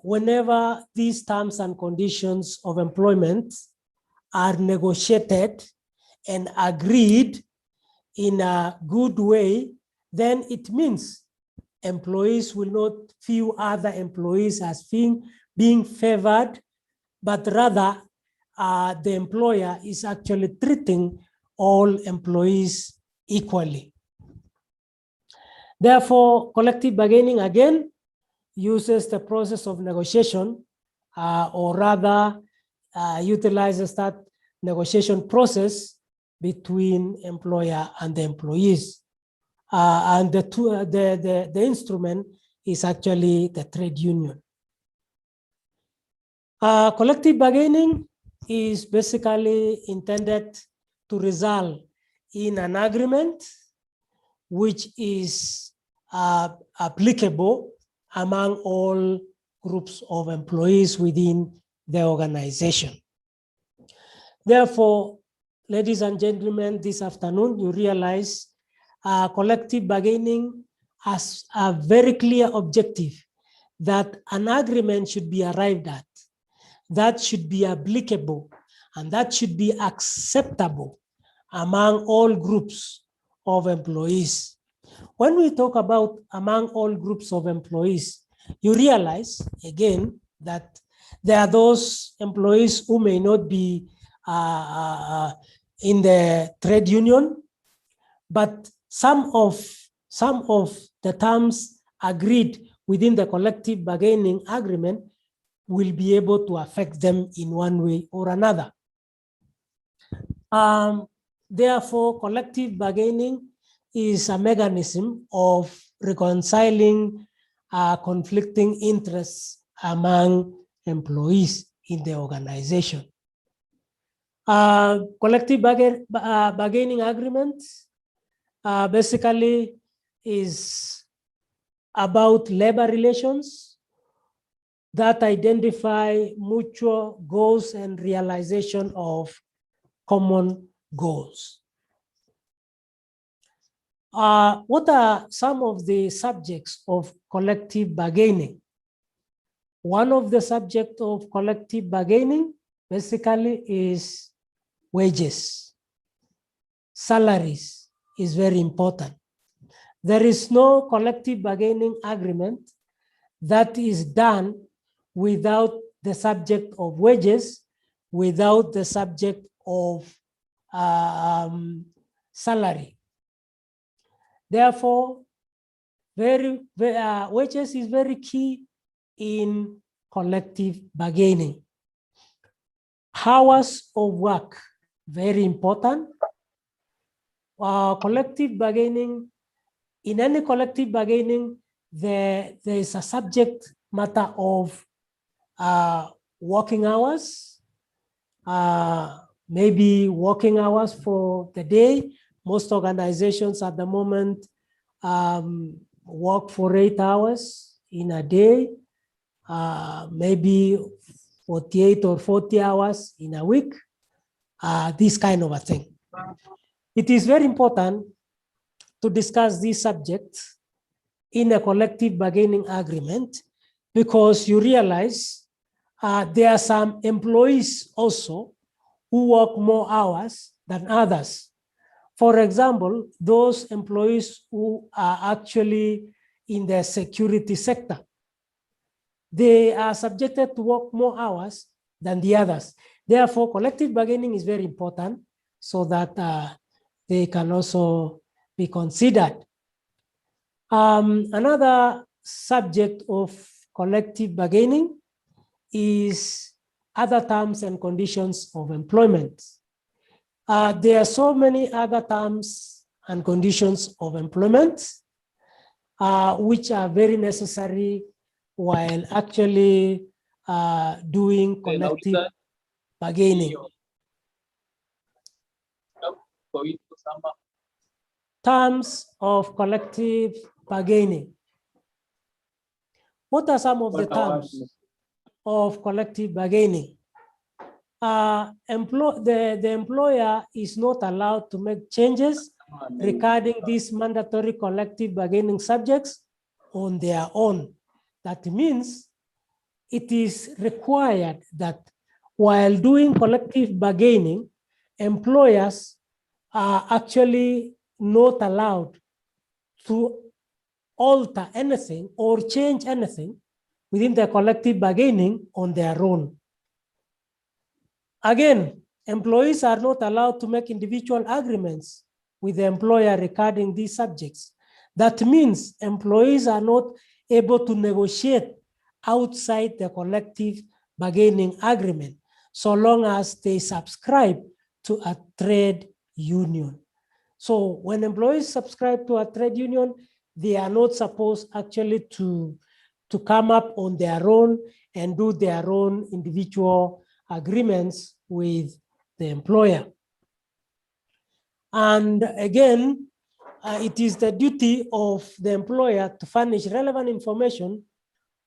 whenever these terms and conditions of employment are negotiated and agreed in a good way, then it means employees will not view other employees as being favored, but rather the employer is actually treating all employees equally. Therefore, collective bargaining again uses the process of negotiation, or rather utilizes that negotiation process between employer and the employees. And the instrument is actually the trade union. Collective bargaining is basically intended to result in an agreement which is applicable among all groups of employees within the organization. Therefore, ladies and gentlemen, this afternoon, you realize collective bargaining has a very clear objective that an agreement should be arrived at, that should be applicable, and that should be acceptable among all groups of employees. When we talk about among all groups of employees, you realize again that there are those employees who may not be in the trade union, but some of the terms agreed within the collective bargaining agreement will be able to affect them in one way or another. Therefore, collective bargaining is a mechanism of reconciling conflicting interests among employees in the organization. Collective bargaining agreements basically is about labor relations that identify mutual goals and realization of common goals. What are some of the subjects of collective bargaining? One of the subjects of collective bargaining basically is wages. Salaries is very important. There is no collective bargaining agreement that is done without the subject of wages, without the subject of salary. Therefore, wages is very key in collective bargaining. Hours of work, very important. Collective bargaining, in any collective bargaining, there is a subject matter of working hours, maybe working hours for the day. Most organizations at the moment work for 8 hours in a day, maybe 48 or 40 hours in a week, this kind of a thing. It is very important to discuss this subject in a collective bargaining agreement because you realize there are some employees also who work more hours than others. For example, those employees who are actually in the security sector, they are subjected to work more hours than the others. Therefore, collective bargaining is very important so that they can also be considered. Another subject of collective bargaining is other terms and conditions of employment. There are so many other terms and conditions of employment which are very necessary while actually doing collective bargaining. Terms of collective bargaining. What are some of the terms of collective bargaining? The employer is not allowed to make changes regarding these mandatory collective bargaining subjects on their own. That means it is required that while doing collective bargaining, employers are actually not allowed to alter anything or change anything within the collective bargaining on their own. Again, employees are not allowed to make individual agreements with the employer regarding these subjects. That means employees are not able to negotiate outside the collective bargaining agreement so long as they subscribe to a trade union. So when employees subscribe to a trade union, they are not supposed actually to come up on their own and do their own individual agreements with the employer. And again, it is the duty of the employer to furnish relevant information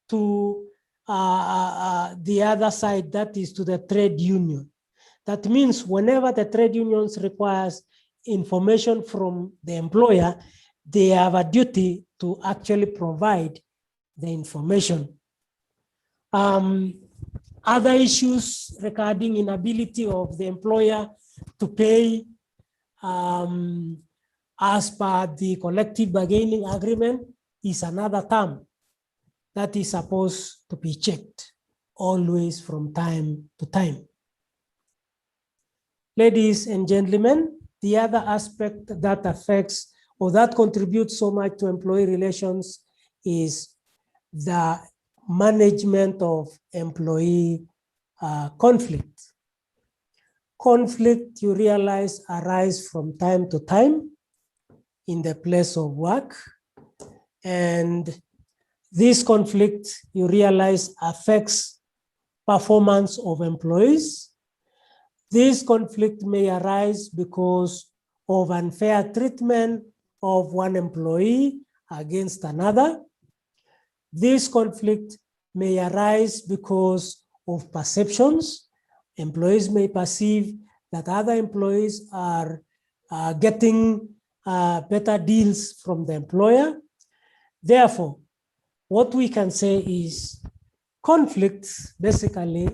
to the other side, that is to the trade union. That means whenever the trade unions requires information from the employer, they have a duty to actually provide the information. Other issues regarding inability of the employer to pay as per the collective bargaining agreement is another term that is supposed to be checked always from time to time. Ladies and gentlemen, the other aspect that affects or that contributes so much to employee relations is the management of employee conflict. Conflict, you realize, arise from time to time in the place of work. And this conflict, you realize, affects performance of employees. This conflict may arise because of unfair treatment of one employee against another. This conflict may arise because of perceptions. Employees may perceive that other employees are getting better deals from the employer. Therefore, what we can say is conflicts basically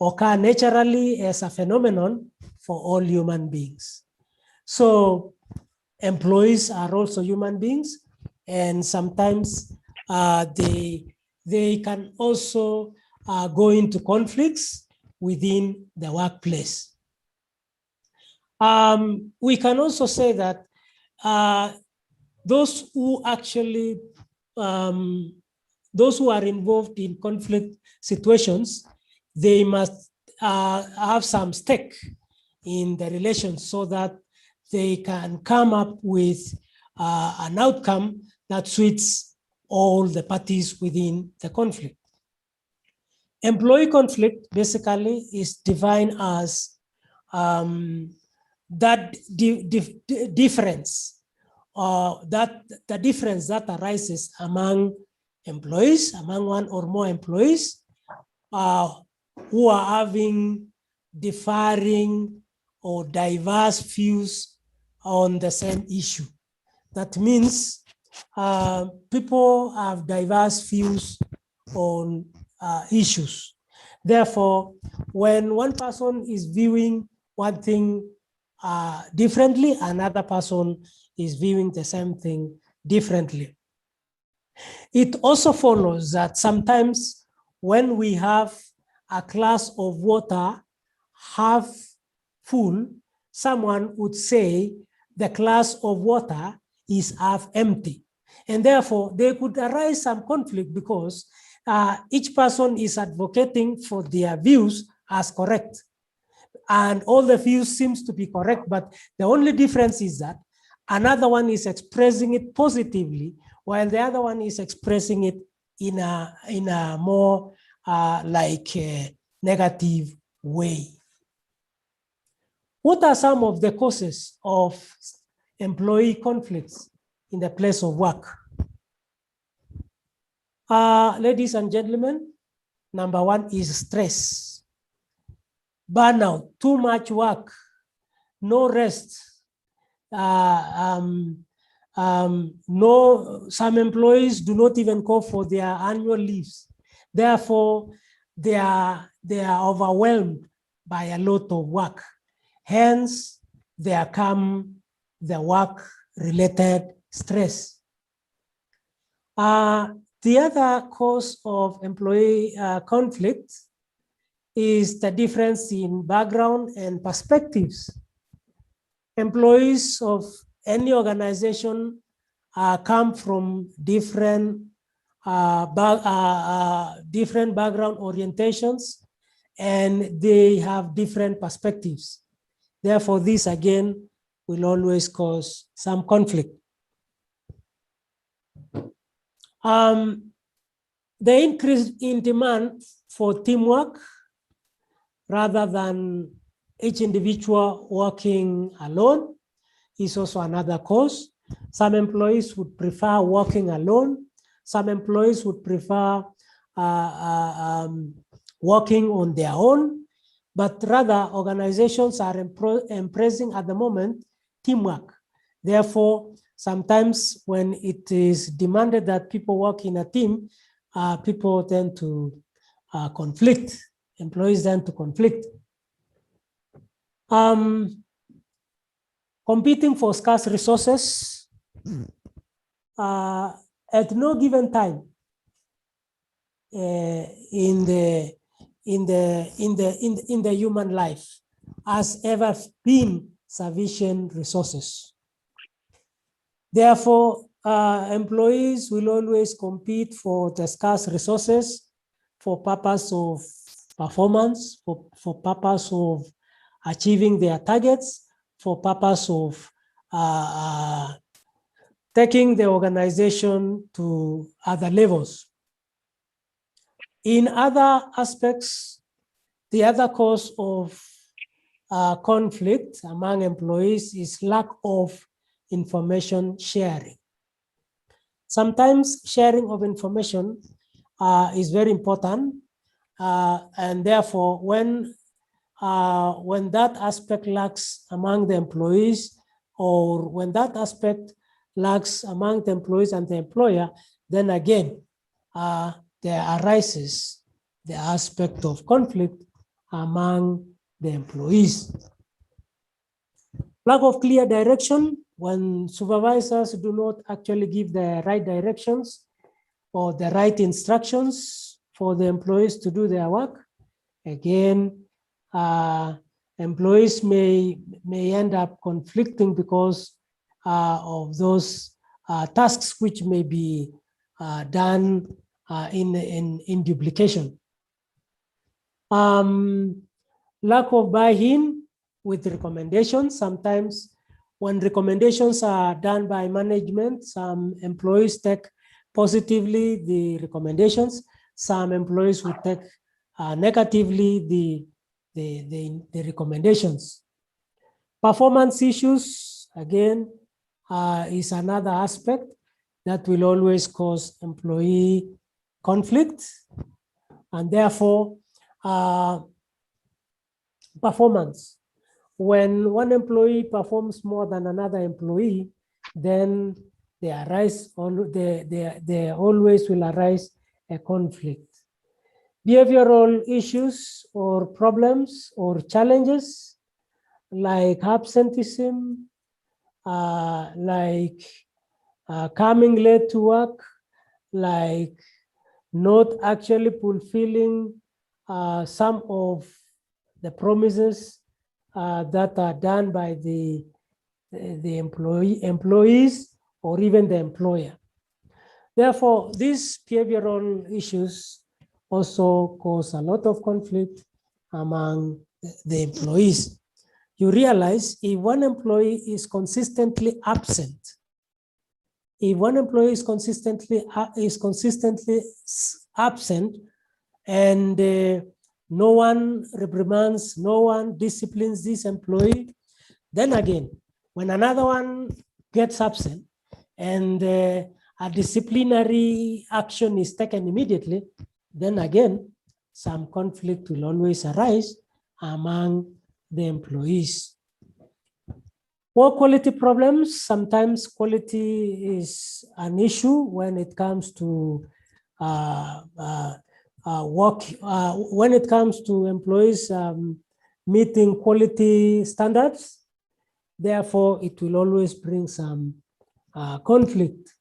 occur naturally as a phenomenon for all human beings. So employees are also human beings, and sometimes they can also go into conflicts within the workplace. We can also say that those who actually, those who are involved in conflict situations, they must have some stake in the relations so that they can come up with an outcome that suits all the parties within the conflict. Employee conflict basically is defined as that difference, that the difference that arises among employees, among one or more employees who are having differing or diverse views on the same issue. That means people have diverse views on issues. Therefore, when one person is viewing one thing differently, another person is viewing the same thing differently. It also follows that sometimes when we have a glass of water half full, someone would say the glass of water is half empty. And therefore, there could arise some conflict because each person is advocating for their views as correct. And all the views seems to be correct, but the only difference is that another one is expressing it positively, while the other one is expressing it in a more negative way. What are some of the causes of employee conflicts in the place of work? Ladies and gentlemen, number one is stress. Burnout, too much work, no rest. Some employees do not even go for their annual leaves. Therefore, they are overwhelmed by a lot of work. Hence, there come the work-related stress. The other cause of employee conflict is the difference in background and perspectives. Employees of any organization come from different background orientations, and they have different perspectives. Therefore, this again will always cause some conflict. The increase in demand for teamwork rather than each individual working alone is also another cause. Some employees would prefer working alone. Some employees would prefer working on their own. but rather organizations are embracing at the moment teamwork. Therefore, sometimes when it is demanded that people work in a team, people tend to conflict, employees tend to conflict. Competing for scarce resources at no given time in the human life has ever been sufficient resources. Therefore, employees will always compete for the scarce resources for purpose of performance, for purpose of achieving their targets, for purpose of taking the organization to other levels. In other aspects, the other cause of conflict among employees is lack of information sharing. Sometimes sharing of information is very important, and therefore when that aspect lacks among the employees, or when that aspect lacks among the employees and the employer, then again, there arises the aspect of conflict among the employees. Lack of clear direction, when supervisors do not actually give the right directions or the right instructions for the employees to do their work. Again, employees may end up conflicting because of those tasks which may be done in duplication. Lack of buy-in with recommendations. Sometimes when recommendations are done by management, some employees take positively the recommendations. Some employees will take negatively the recommendations. Performance issues, again, is another aspect that will always cause employee conflict, and therefore performance. When one employee performs more than another employee, then there always will arise a conflict. Behavioral issues or problems or challenges like absenteeism, like coming late to work, like not actually fulfilling some of the promises that are done by the employees or even the employer. Therefore, these behavioral issues also cause a lot of conflict among the employees. You realize if one employee is consistently absent, if one employee is consistently absent, and no one reprimands, no one disciplines this employee, then again, when another one gets absent and a disciplinary action is taken immediately, then again, some conflict will always arise among the employees. Work quality problems, sometimes quality is an issue when it comes to when it comes to employees meeting quality standards. Therefore, it will always bring some conflict.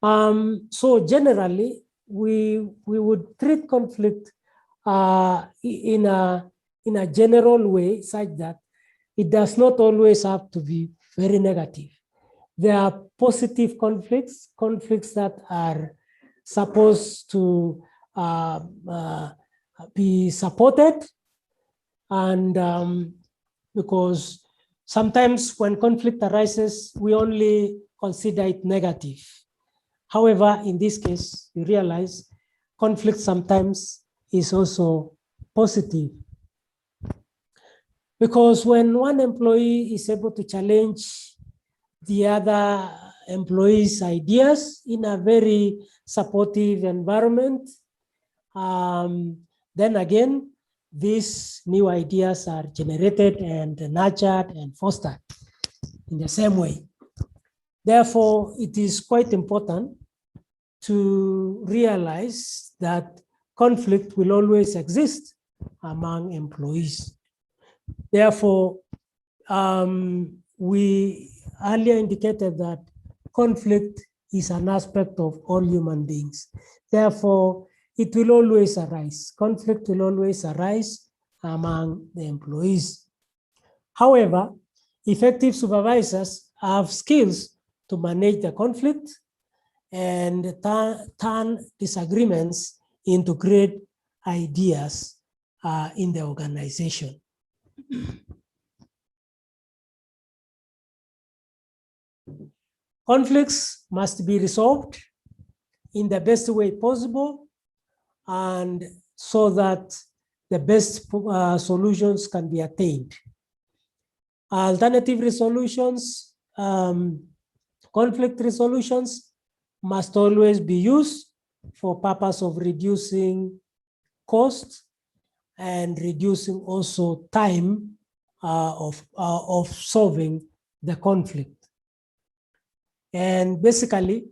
So generally, we would treat conflict in a general way, such that it does not always have to be very negative. There are positive conflicts, conflicts that are supposed to be supported, and because sometimes when conflict arises, we only consider it negative. However, in this case, you realize conflict sometimes is also positive. Because when one employee is able to challenge the other employees' ideas in a very supportive environment, Then again, these new ideas are generated and nurtured and fostered in the same way. Therefore, it is quite important to realize that conflict will always exist among employees. Therefore, we earlier indicated that conflict is an aspect of all human beings. Therefore, it will always arise. Conflict will always arise among the employees. However, effective supervisors have skills to manage the conflict and turn disagreements into great ideas in the organization. Conflicts must be resolved in the best way possible, and so that the best solutions can be attained. Alternative resolutions, conflict resolutions must always be used for purpose of reducing cost and reducing also time of solving the conflict. And basically,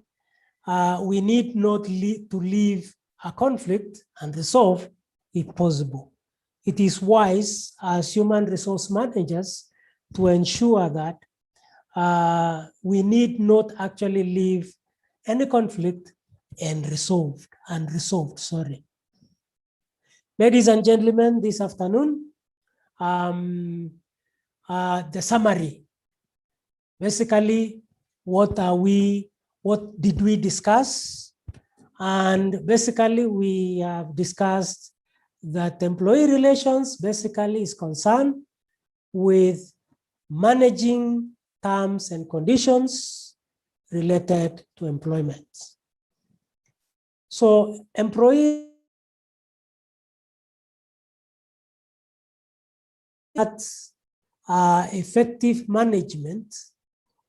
we need not to leave a conflict unresolved if possible. It is wise as human resource managers to ensure that we need not actually leave any conflict unresolved. Ladies and gentlemen, this afternoon, the summary. Basically, what did we discuss? And basically, we have discussed that employee relations basically is concerned with managing terms and conditions related to employment. So employee that effective management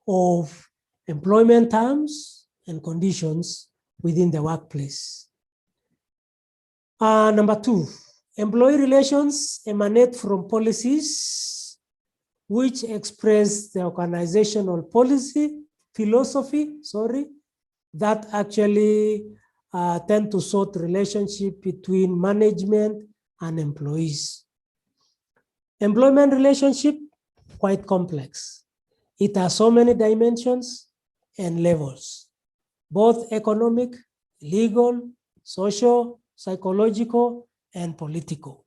of employment terms and conditions within the workplace. Number two, employee relations emanate from policies which express the organizational philosophy, that actually tend to sort relationship between management and employees. Employment relationship, quite complex. It has so many dimensions and levels, both economic, legal, social, psychological, and political.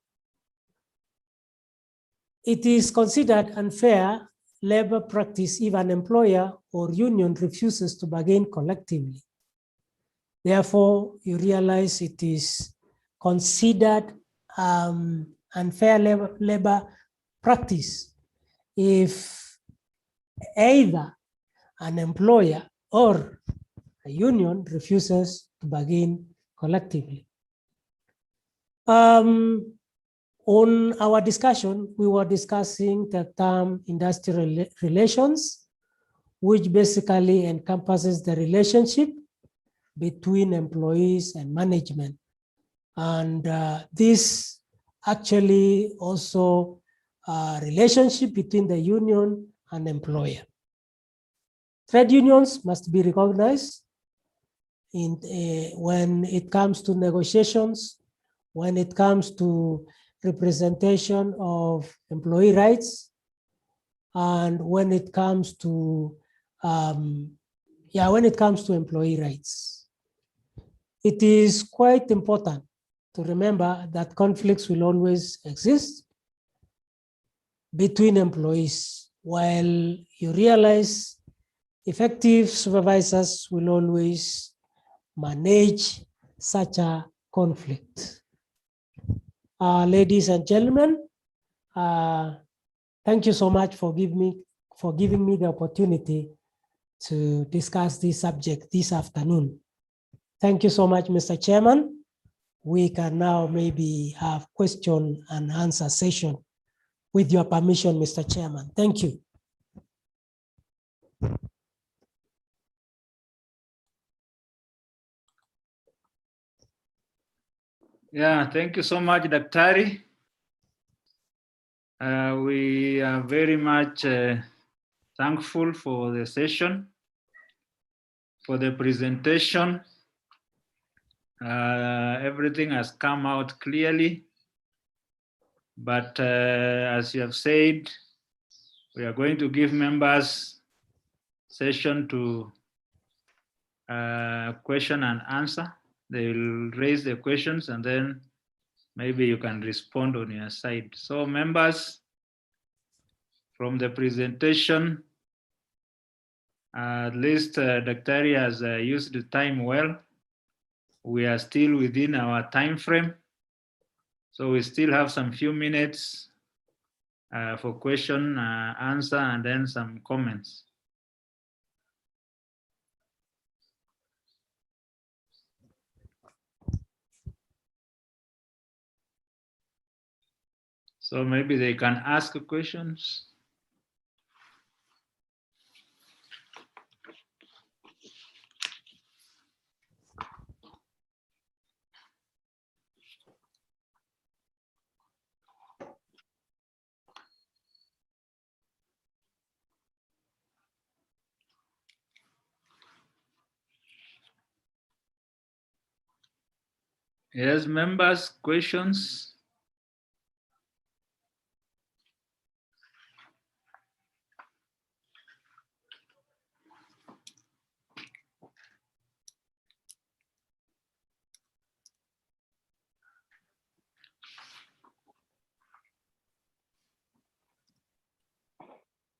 It is considered unfair labor practice if an employer or union refuses to bargain collectively. Therefore, you realize it is considered unfair labor practice if either an employer or a union refuses to bargain collectively. On our discussion, we were discussing the term industrial relations, which basically encompasses the relationship between employees and management. And this actually also relationship between the union and employer. Trade unions must be recognized when it comes to negotiations, when it comes to representation of employee rights, and when it comes to employee rights. It is quite important to remember that conflicts will always exist between employees, while you realize effective supervisors will always manage such a conflict. Ladies and gentlemen, thank you so much for giving me the opportunity to discuss this subject this afternoon. Thank you so much, Mr. Chairman. We can now maybe have question and answer session with your permission, Mr. Chairman. Thank you. Yeah, thank you so much, Daktari. We are very much thankful for the session, for the presentation. Everything has come out clearly, but as you have said, we are going to give members session to question and answer. They will raise the questions and then maybe you can respond on your side. So members, from the presentation, at least Daktari has used the time well. We are still within our time frame. So we still have some few minutes for question, answer, and then some comments. So maybe they can ask questions. Yes, members, questions?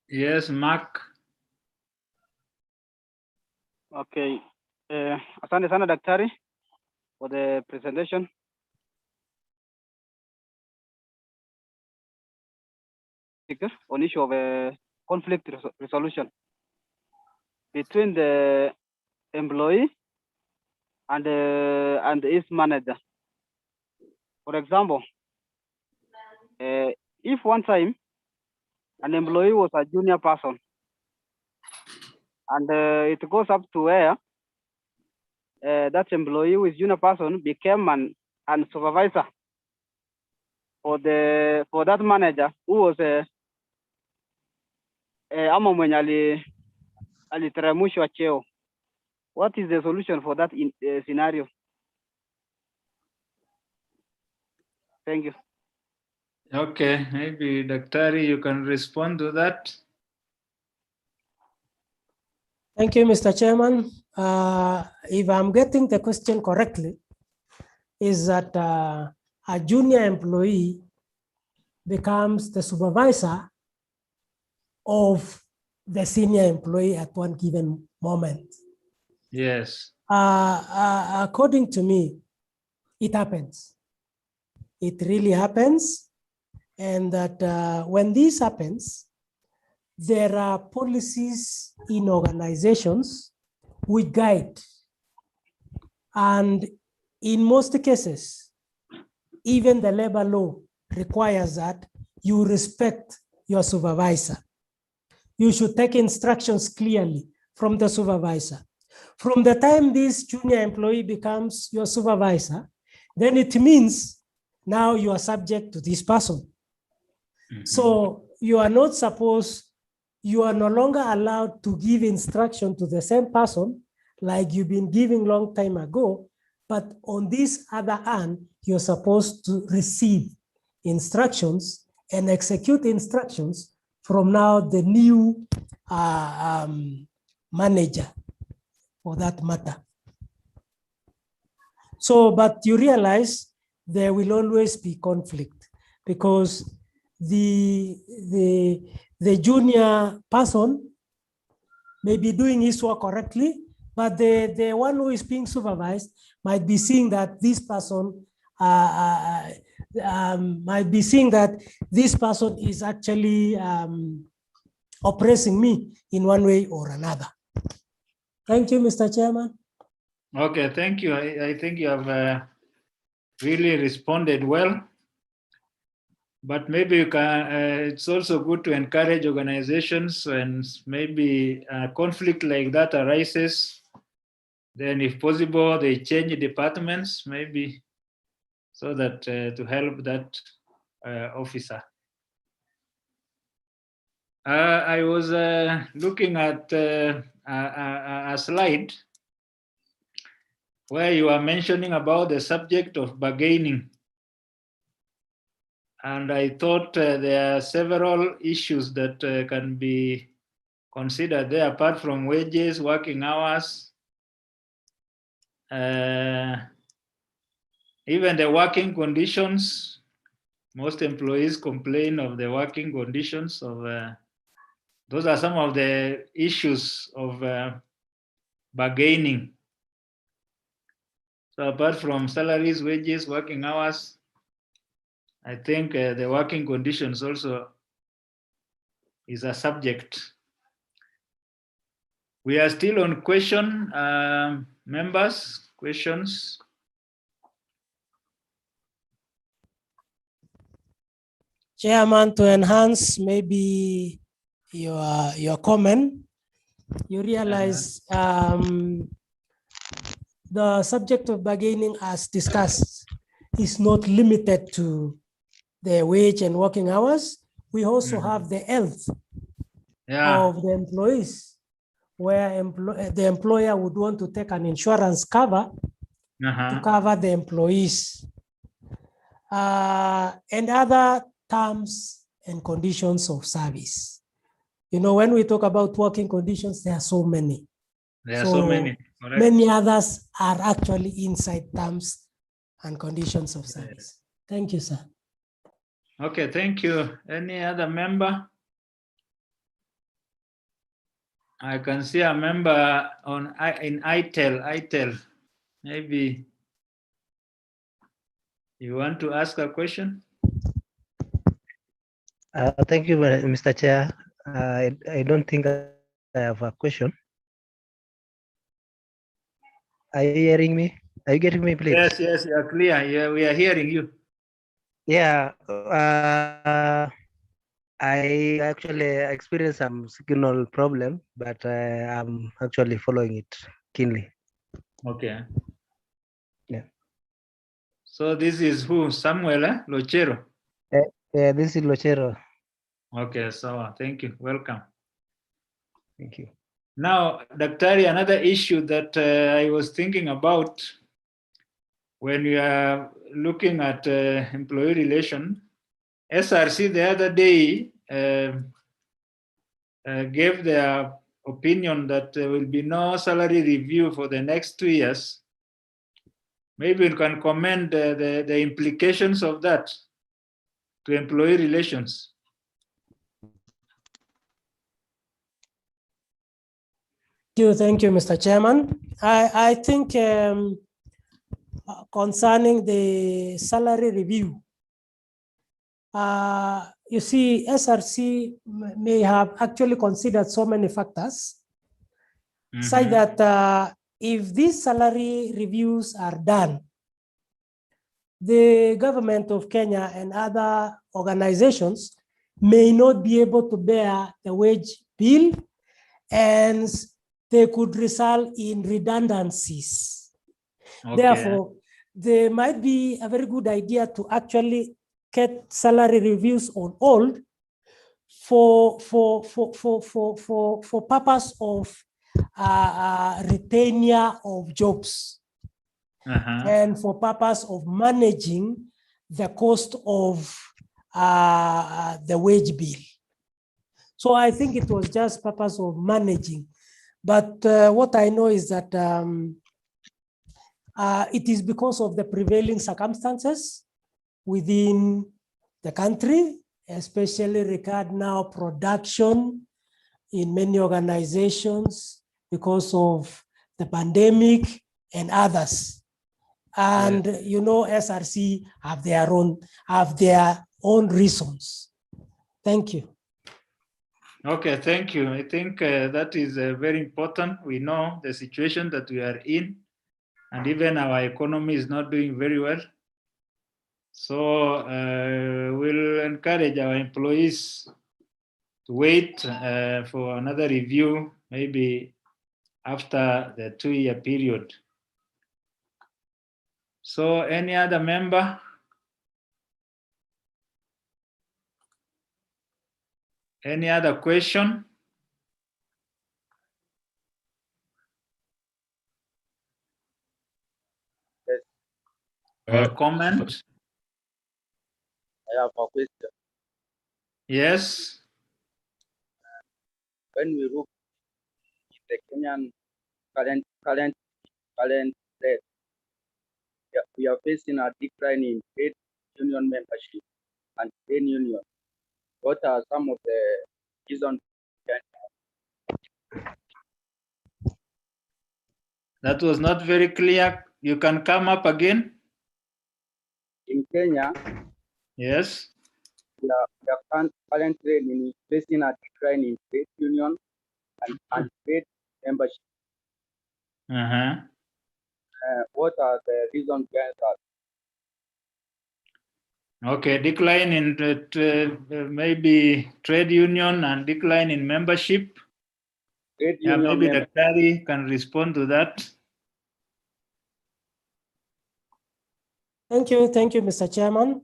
Yes, Mark. Okay. Asante sana Daktari for the presentation. On issue of conflict resolution between the employee and his manager. For example, if one time an employee was a junior person and it goes up to where that employee who is junior person became an supervisor for that manager who was ama mwenye aliteremshwa cheo. What is the solution for that scenario? Thank you. Okay, maybe Daktari, you can respond to that. Thank you, Mr. Chairman. If I'm getting the question correctly, is that a junior employee becomes the supervisor of the senior employee at one given moment. Yes. According to me, it happens. It really happens. And that when this happens, there are policies in organizations which guide. And in most cases, even the labor law requires that you respect your supervisor. You should take instructions clearly from the supervisor. From the time this junior employee becomes your supervisor, then it means now you are subject to this person. So you are not supposed, you are no longer allowed to give instruction to the same person like you've been giving long time ago, but on this other hand, you're supposed to receive instructions and execute instructions from now the new manager for that matter. So, but you realize there will always be conflict because the junior person may be doing his work correctly, but the one who is being supervised might be seeing that this person is actually oppressing me in one way or another. Thank you, Mr. Chairman. Okay, thank you. I think you have really responded well. But maybe you can, it's also good to encourage organizations when maybe a conflict like that arises, then if possible, they change departments, maybe so that to help that officer. I was looking at a slide where you are mentioning about the subject of bargaining. And I thought there are several issues that can be considered there, apart from wages, working hours, even the working conditions. Most employees complain of the working conditions of, those are some of the issues of bargaining. So apart from salaries, wages, working hours, I think the working conditions also is a subject. We are still on question, members, questions. Chairman, to enhance maybe your comment, you realize the subject of bargaining as discussed is not limited to the wage and working hours. We also have the health of the employees, where the employer would want to take an insurance cover to cover the employees, and other terms and conditions of service. You know, when we talk about working conditions, there are so many. There are so many. Correct. Many others are actually inside terms and conditions of service. Thank you, sir. Okay, thank you. Any other member? I can see a member in ITEL. Maybe you want to ask a question? Thank you, Mr. Chair. I don't think I have a question. Are you hearing me? Are you getting me, please? Yes, you are clear. Yeah, we are hearing you. Yeah, I actually experienced some signal problem, but I'm actually following it keenly. Okay. Yeah. So this is who? Samuel Lochero? Yeah, this is Lochero. Okay, so thank you. Welcome. Thank you. Now, Daktari, another issue that I was thinking about when we are looking at employee relation, SRC the other day gave their opinion that there will be no salary review for the next 2 years. Maybe you can comment the implications of that to employee relations. Thank you, Mr. Chairman. I think concerning the salary review, you see, SRC may have actually considered so many factors, such that if these salary reviews are done, the government of Kenya and other organizations may not be able to bear the wage bill, and they could result in redundancies. Okay. Therefore, there might be a very good idea to actually get salary reviews on hold for purpose of retention of jobs and for purpose of managing the cost of the wage bill. So I think it was just purpose of managing. But what I know is that it is because of the prevailing circumstances within the country, especially regard now production in many organizations because of the pandemic and others. And you know, SRC have their own reasons. Thank you. Okay, thank you. I think that is very important. We know the situation that we are in, and even our economy is not doing very well. So we'll encourage our employees to wait for another review, maybe after the 2-year period. So any other member? Any other question? Yes, Or comment? I have a question. Yes. When we look at the Kenyan current rate, we are facing a decline in trade union membership and trade union. What are some of the reasons? That was not very clear. You can come up again. In Kenya, yes, we are currently facing a decline in trade union and trade membership. What are the reasons behind that? Okay, decline in maybe trade union and decline in membership. Trade yeah, union maybe Daktari can respond to that. Thank you, Mr. Chairman.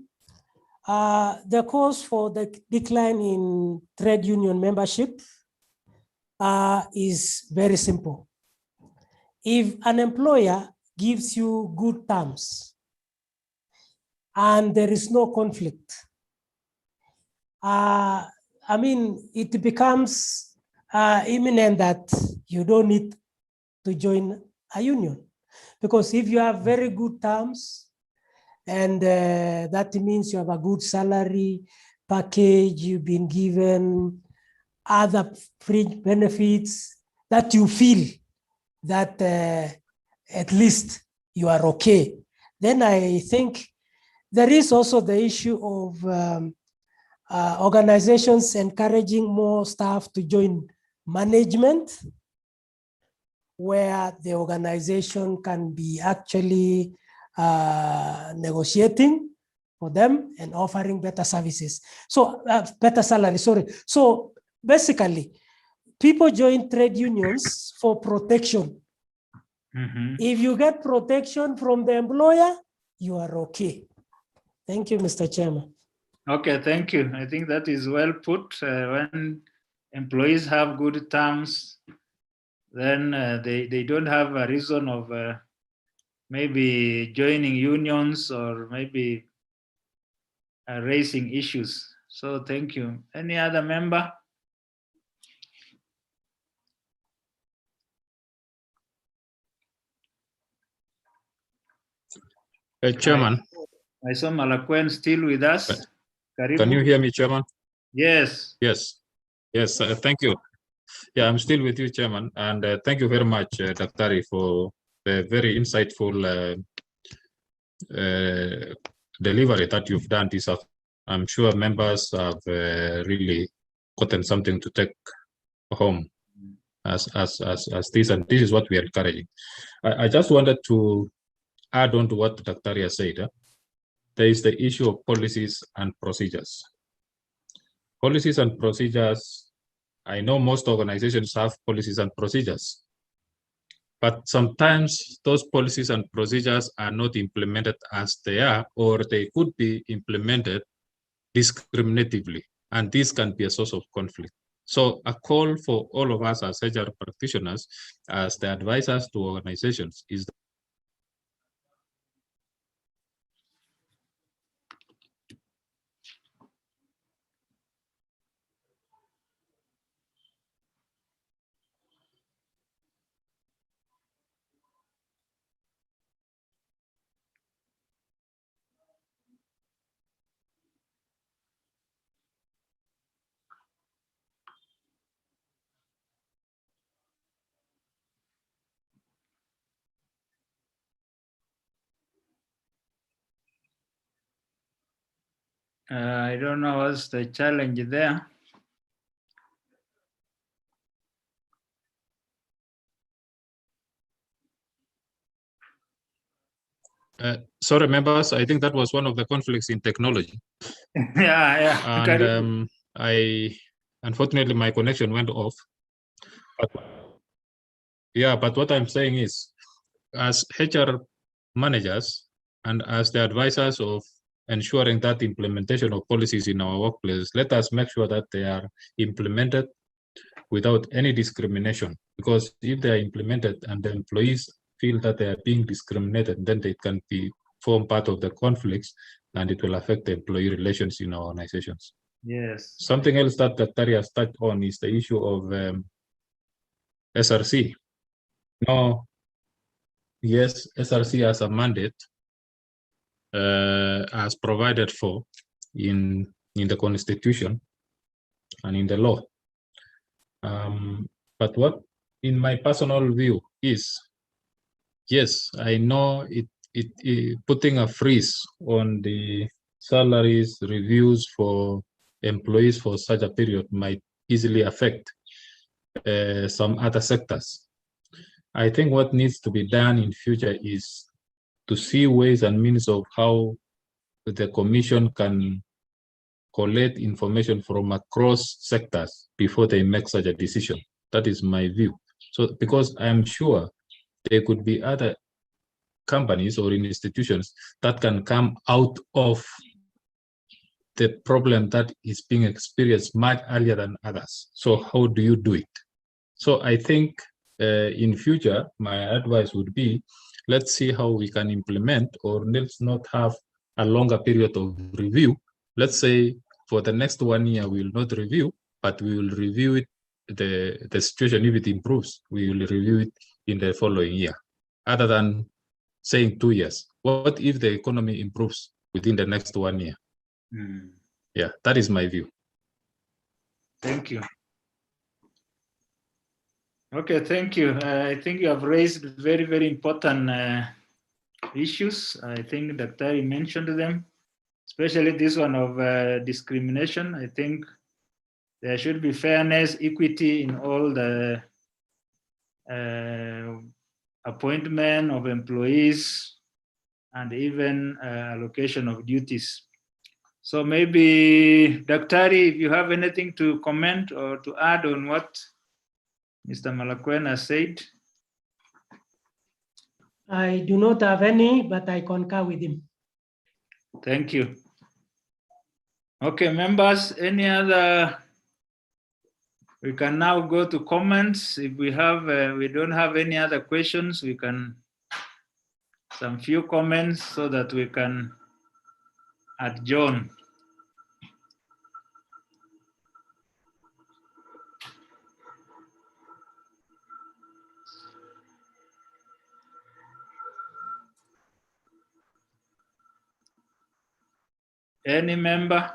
The cause for the decline in trade union membership is very simple. If an employer gives you good terms and there is no conflict, I mean, it becomes imminent that you don't need to join a union. Because if you have very good terms, and that means you have a good salary package, you've been given other fringe benefits that you feel that at least you are okay. Then I think there is also the issue of organizations encouraging more staff to join management, where the organization can be actually negotiating for them and offering better services. So better salary, sorry. So basically, people join trade unions for protection. If you get protection from the employer, you are okay. Thank you, Mr. Chairman. Okay, thank you. I think that is well put. When employees have good terms, then they don't have a reason of maybe joining unions or maybe raising issues. So thank you. Any other member? Chairman. I saw Malakwen still with us. Can you hear me, Chairman? Yes. Yes. Yes, thank you. Yeah, I'm still with you, Chairman. And thank you very much, Daktari, for the very insightful delivery that you've done this afternoon. I'm sure members have really gotten something to take home as this, and this is what we are encouraging. I just wanted to add on to what Daktari has said. There is the issue of policies and procedures. Policies and procedures, I know most organizations have policies and procedures, but sometimes those policies and procedures are not implemented as they are, or they could be implemented discriminatively, and this can be a source of conflict. So a call for all of us as HR practitioners, as the advisors to organizations, is I don't know what's the challenge there. sorry, members, I think that was one of the conflicts in technology. yeah. And unfortunately, my connection went off. But what I'm saying is, as HR managers and as the advisors of ensuring that implementation of policies in our workplace, let us make sure that they are implemented without any discrimination. Because if they are implemented and the employees feel that they are being discriminated, then they can form part of the conflicts and it will affect the employee relations in our organizations. Yes. Something else that Daktari has touched on is the issue of SRC. No, yes, SRC has a mandate as provided for in the Constitution and in the law. But what, in my personal view, is yes, I know it putting a freeze on the salaries reviews for employees for such a period might easily affect some other sectors. I think what needs to be done in future is to see ways and means of how the Commission can collect information from across sectors before they make such a decision. That is my view. So, because I'm sure there could be other companies or institutions that can come out of the problem that is being experienced much earlier than others. So how do you do it? So I think in future, my advice would be, let's see how we can implement, or let's not have a longer period of review. Let's say for the next 1 year, we will not review, but we will review it, the situation, if it improves, we will review it in the following year, other than saying 2 years. What if the economy improves within the next 1 year? Yeah, that is my view. Thank you. Okay, thank you. I think you have raised very, very important issues. I think Daktari mentioned them, especially this one of discrimination. I think there should be fairness, equity in all the appointment of employees and even allocation of duties. So maybe, Daktari, if you have anything to comment or to add on what Mr. Malakwena said. I do not have any, but I concur with him. Thank you. Okay, members, any other? We can now go to comments. If we have, we don't have any other questions, we can some few comments so that we can adjourn. Any member?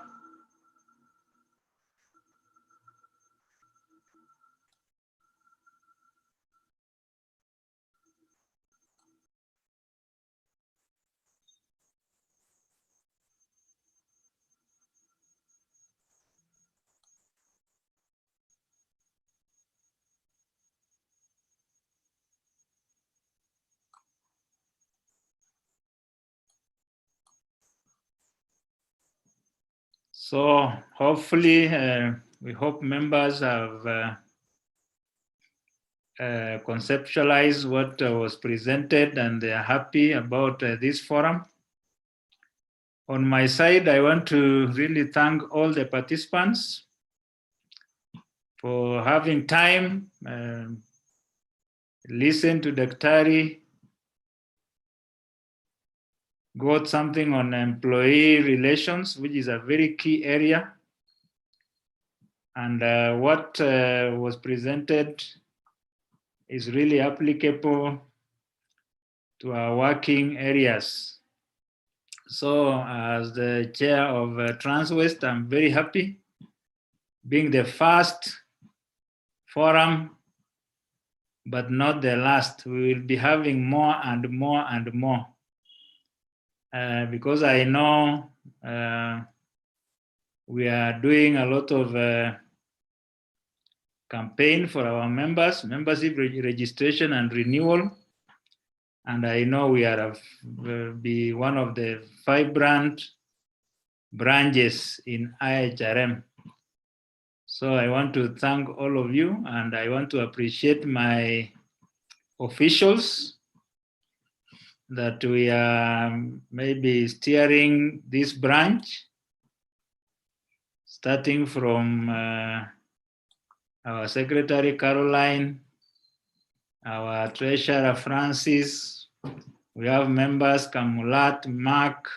So hopefully, we hope members have conceptualized what was presented and they are happy about this forum. On my side, I want to really thank all the participants for having time, listen to Daktari, got something on employee relations, which is a very key area. And what was presented is really applicable to our working areas. So as the chair of Transwest, I'm very happy being the first forum, but not the last. We will be having more and more and more. Because I know we are doing a lot of campaign for our members, membership registration and renewal. And I know we are be one of the vibrant branches in IHRM. So I want to thank all of you, and I want to appreciate my officials that we are maybe steering this branch, starting from our Secretary Caroline, our Treasurer Francis, we have members Kamulat, Mark,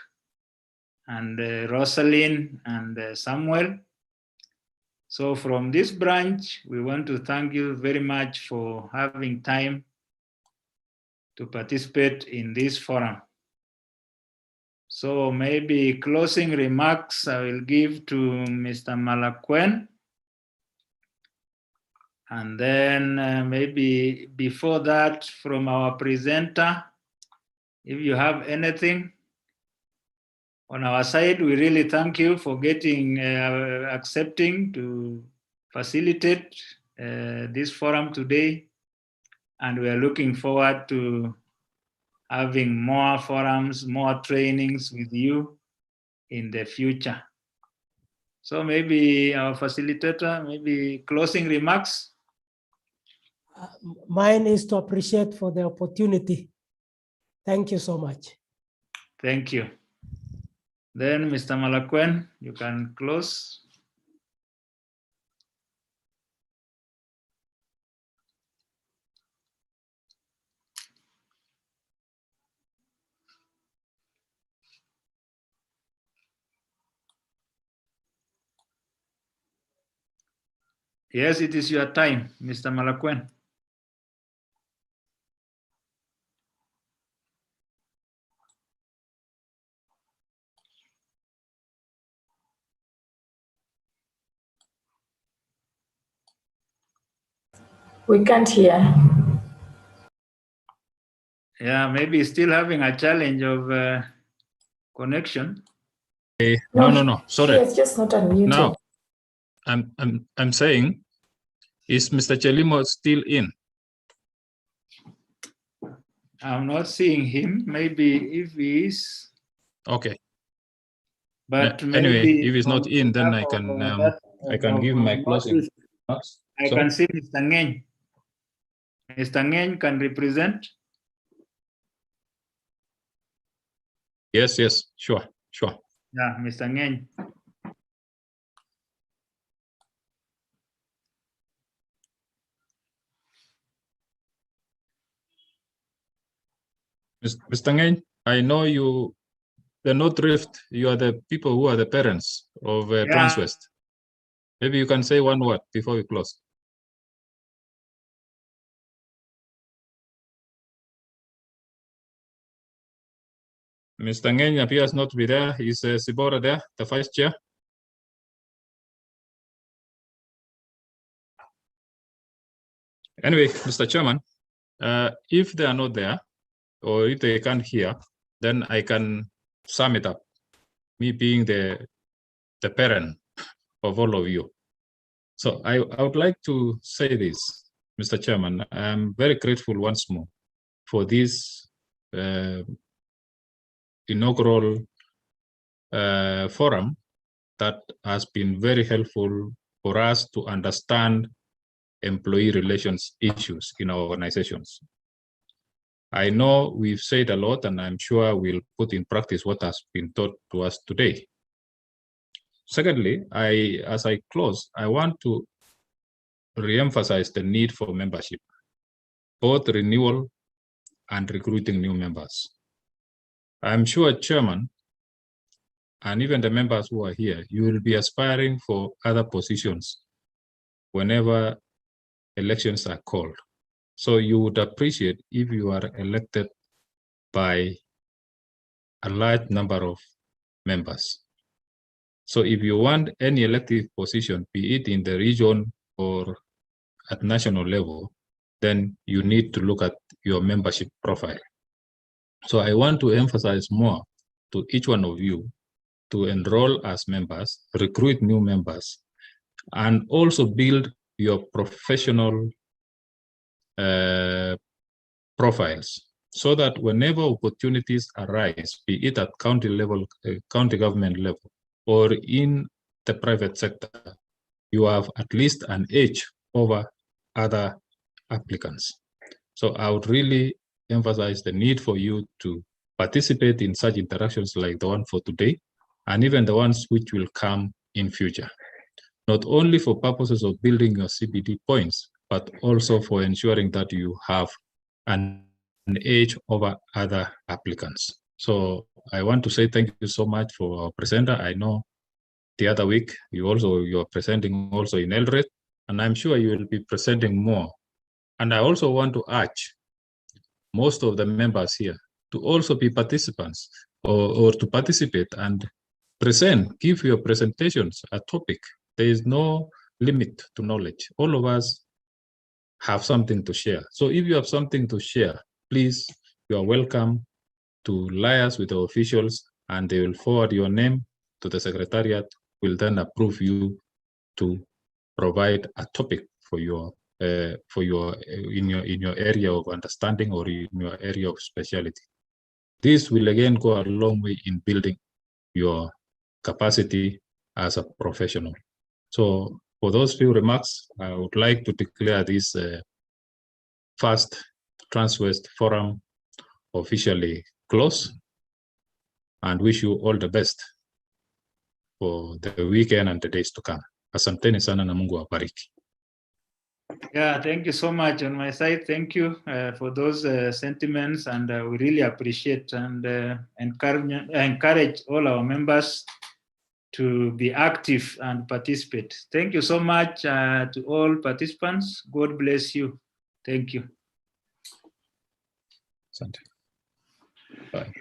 and Rosalind, and Samuel. So from this branch, we want to thank you very much for having time to participate in this forum. So maybe closing remarks I will give to Mr. Malakwen. And then maybe before that, from our presenter, if you have anything. On our side, we really thank you for accepting to facilitate this forum today. And we are looking forward to having more forums, more trainings with you in the future. So maybe our facilitator, maybe closing remarks. Mine is to appreciate for the opportunity. Thank you so much. Thank you. Then Mr. Malakwen, you can close. Yes, it is your time, Mr. Malakwen. We can't hear. Yeah, maybe still having a challenge of connection. No. Sorry. It's just not unmuted. Now, I'm saying, is Mr. Chelimo still in? I'm not seeing him. Maybe if he is. Okay. But anyway, maybe if he's not in, then I can give my closing remarks. I can see Mr. Ngeny. Mr. Ngeny can represent. Yes, sure. Yeah, Mr. Ngeny. Mr. Ngeny, I know you, the North Rift, you are the people who are the parents of Transwest. Maybe you can say one word before we close. Mr. Ngeny appears not to be there. Is Sibora there, the vice chair? Anyway, Mr. Chairman, if they are not there, or if they can't hear, then I can sum it up, me being the parent of all of you. So I would like to say this, Mr. Chairman. I'm very grateful once more for this inaugural forum that has been very helpful for us to understand employee relations issues in our organizations. I know we've said a lot, and I'm sure we'll put in practice what has been taught to us today. Secondly, as I close, I want to re-emphasize the need for membership, both renewal and recruiting new members. I'm sure, Chairman, and even the members who are here, you will be aspiring for other positions whenever elections are called. So you would appreciate if you are elected by a large number of members. So if you want any elective position, be it in the region or at national level, then you need to look at your membership profile. So I want to emphasize more to each one of you to enroll as members, recruit new members, and also build your professional profiles, so that whenever opportunities arise, be it at county level, county government level, or in the private sector, you have at least an edge over other applicants. So I would really emphasize the need for you to participate in such interactions like the one for today, and even the ones which will come in future, not only for purposes of building your CBD points, but also for ensuring that you have an edge over other applicants. So I want to say thank you so much for our presenter. I know the other week you are presenting also in Eldoret, and I'm sure you will be presenting more. And I also want to urge most of the members here to also be participants or to participate and present, give your presentations a topic. There is no limit to knowledge. All of us have something to share. So if you have something to share, please, you are welcome to liaise with the officials, and they will forward your name to the secretariat, will then approve you to provide a topic for your in your area of understanding or in your area of specialty. This will again go a long way in building your capacity as a professional. So for those few remarks, I would like to declare this first Transwest Forum officially closed, and wish you all the best for the weekend and the days to come. Asanteni sana na Mungu awabariki. Yeah, thank you so much on my side. Thank you for those sentiments, and we really appreciate and encourage all our members to be active and participate. Thank you so much to all participants. God bless you. Thank you. Bye.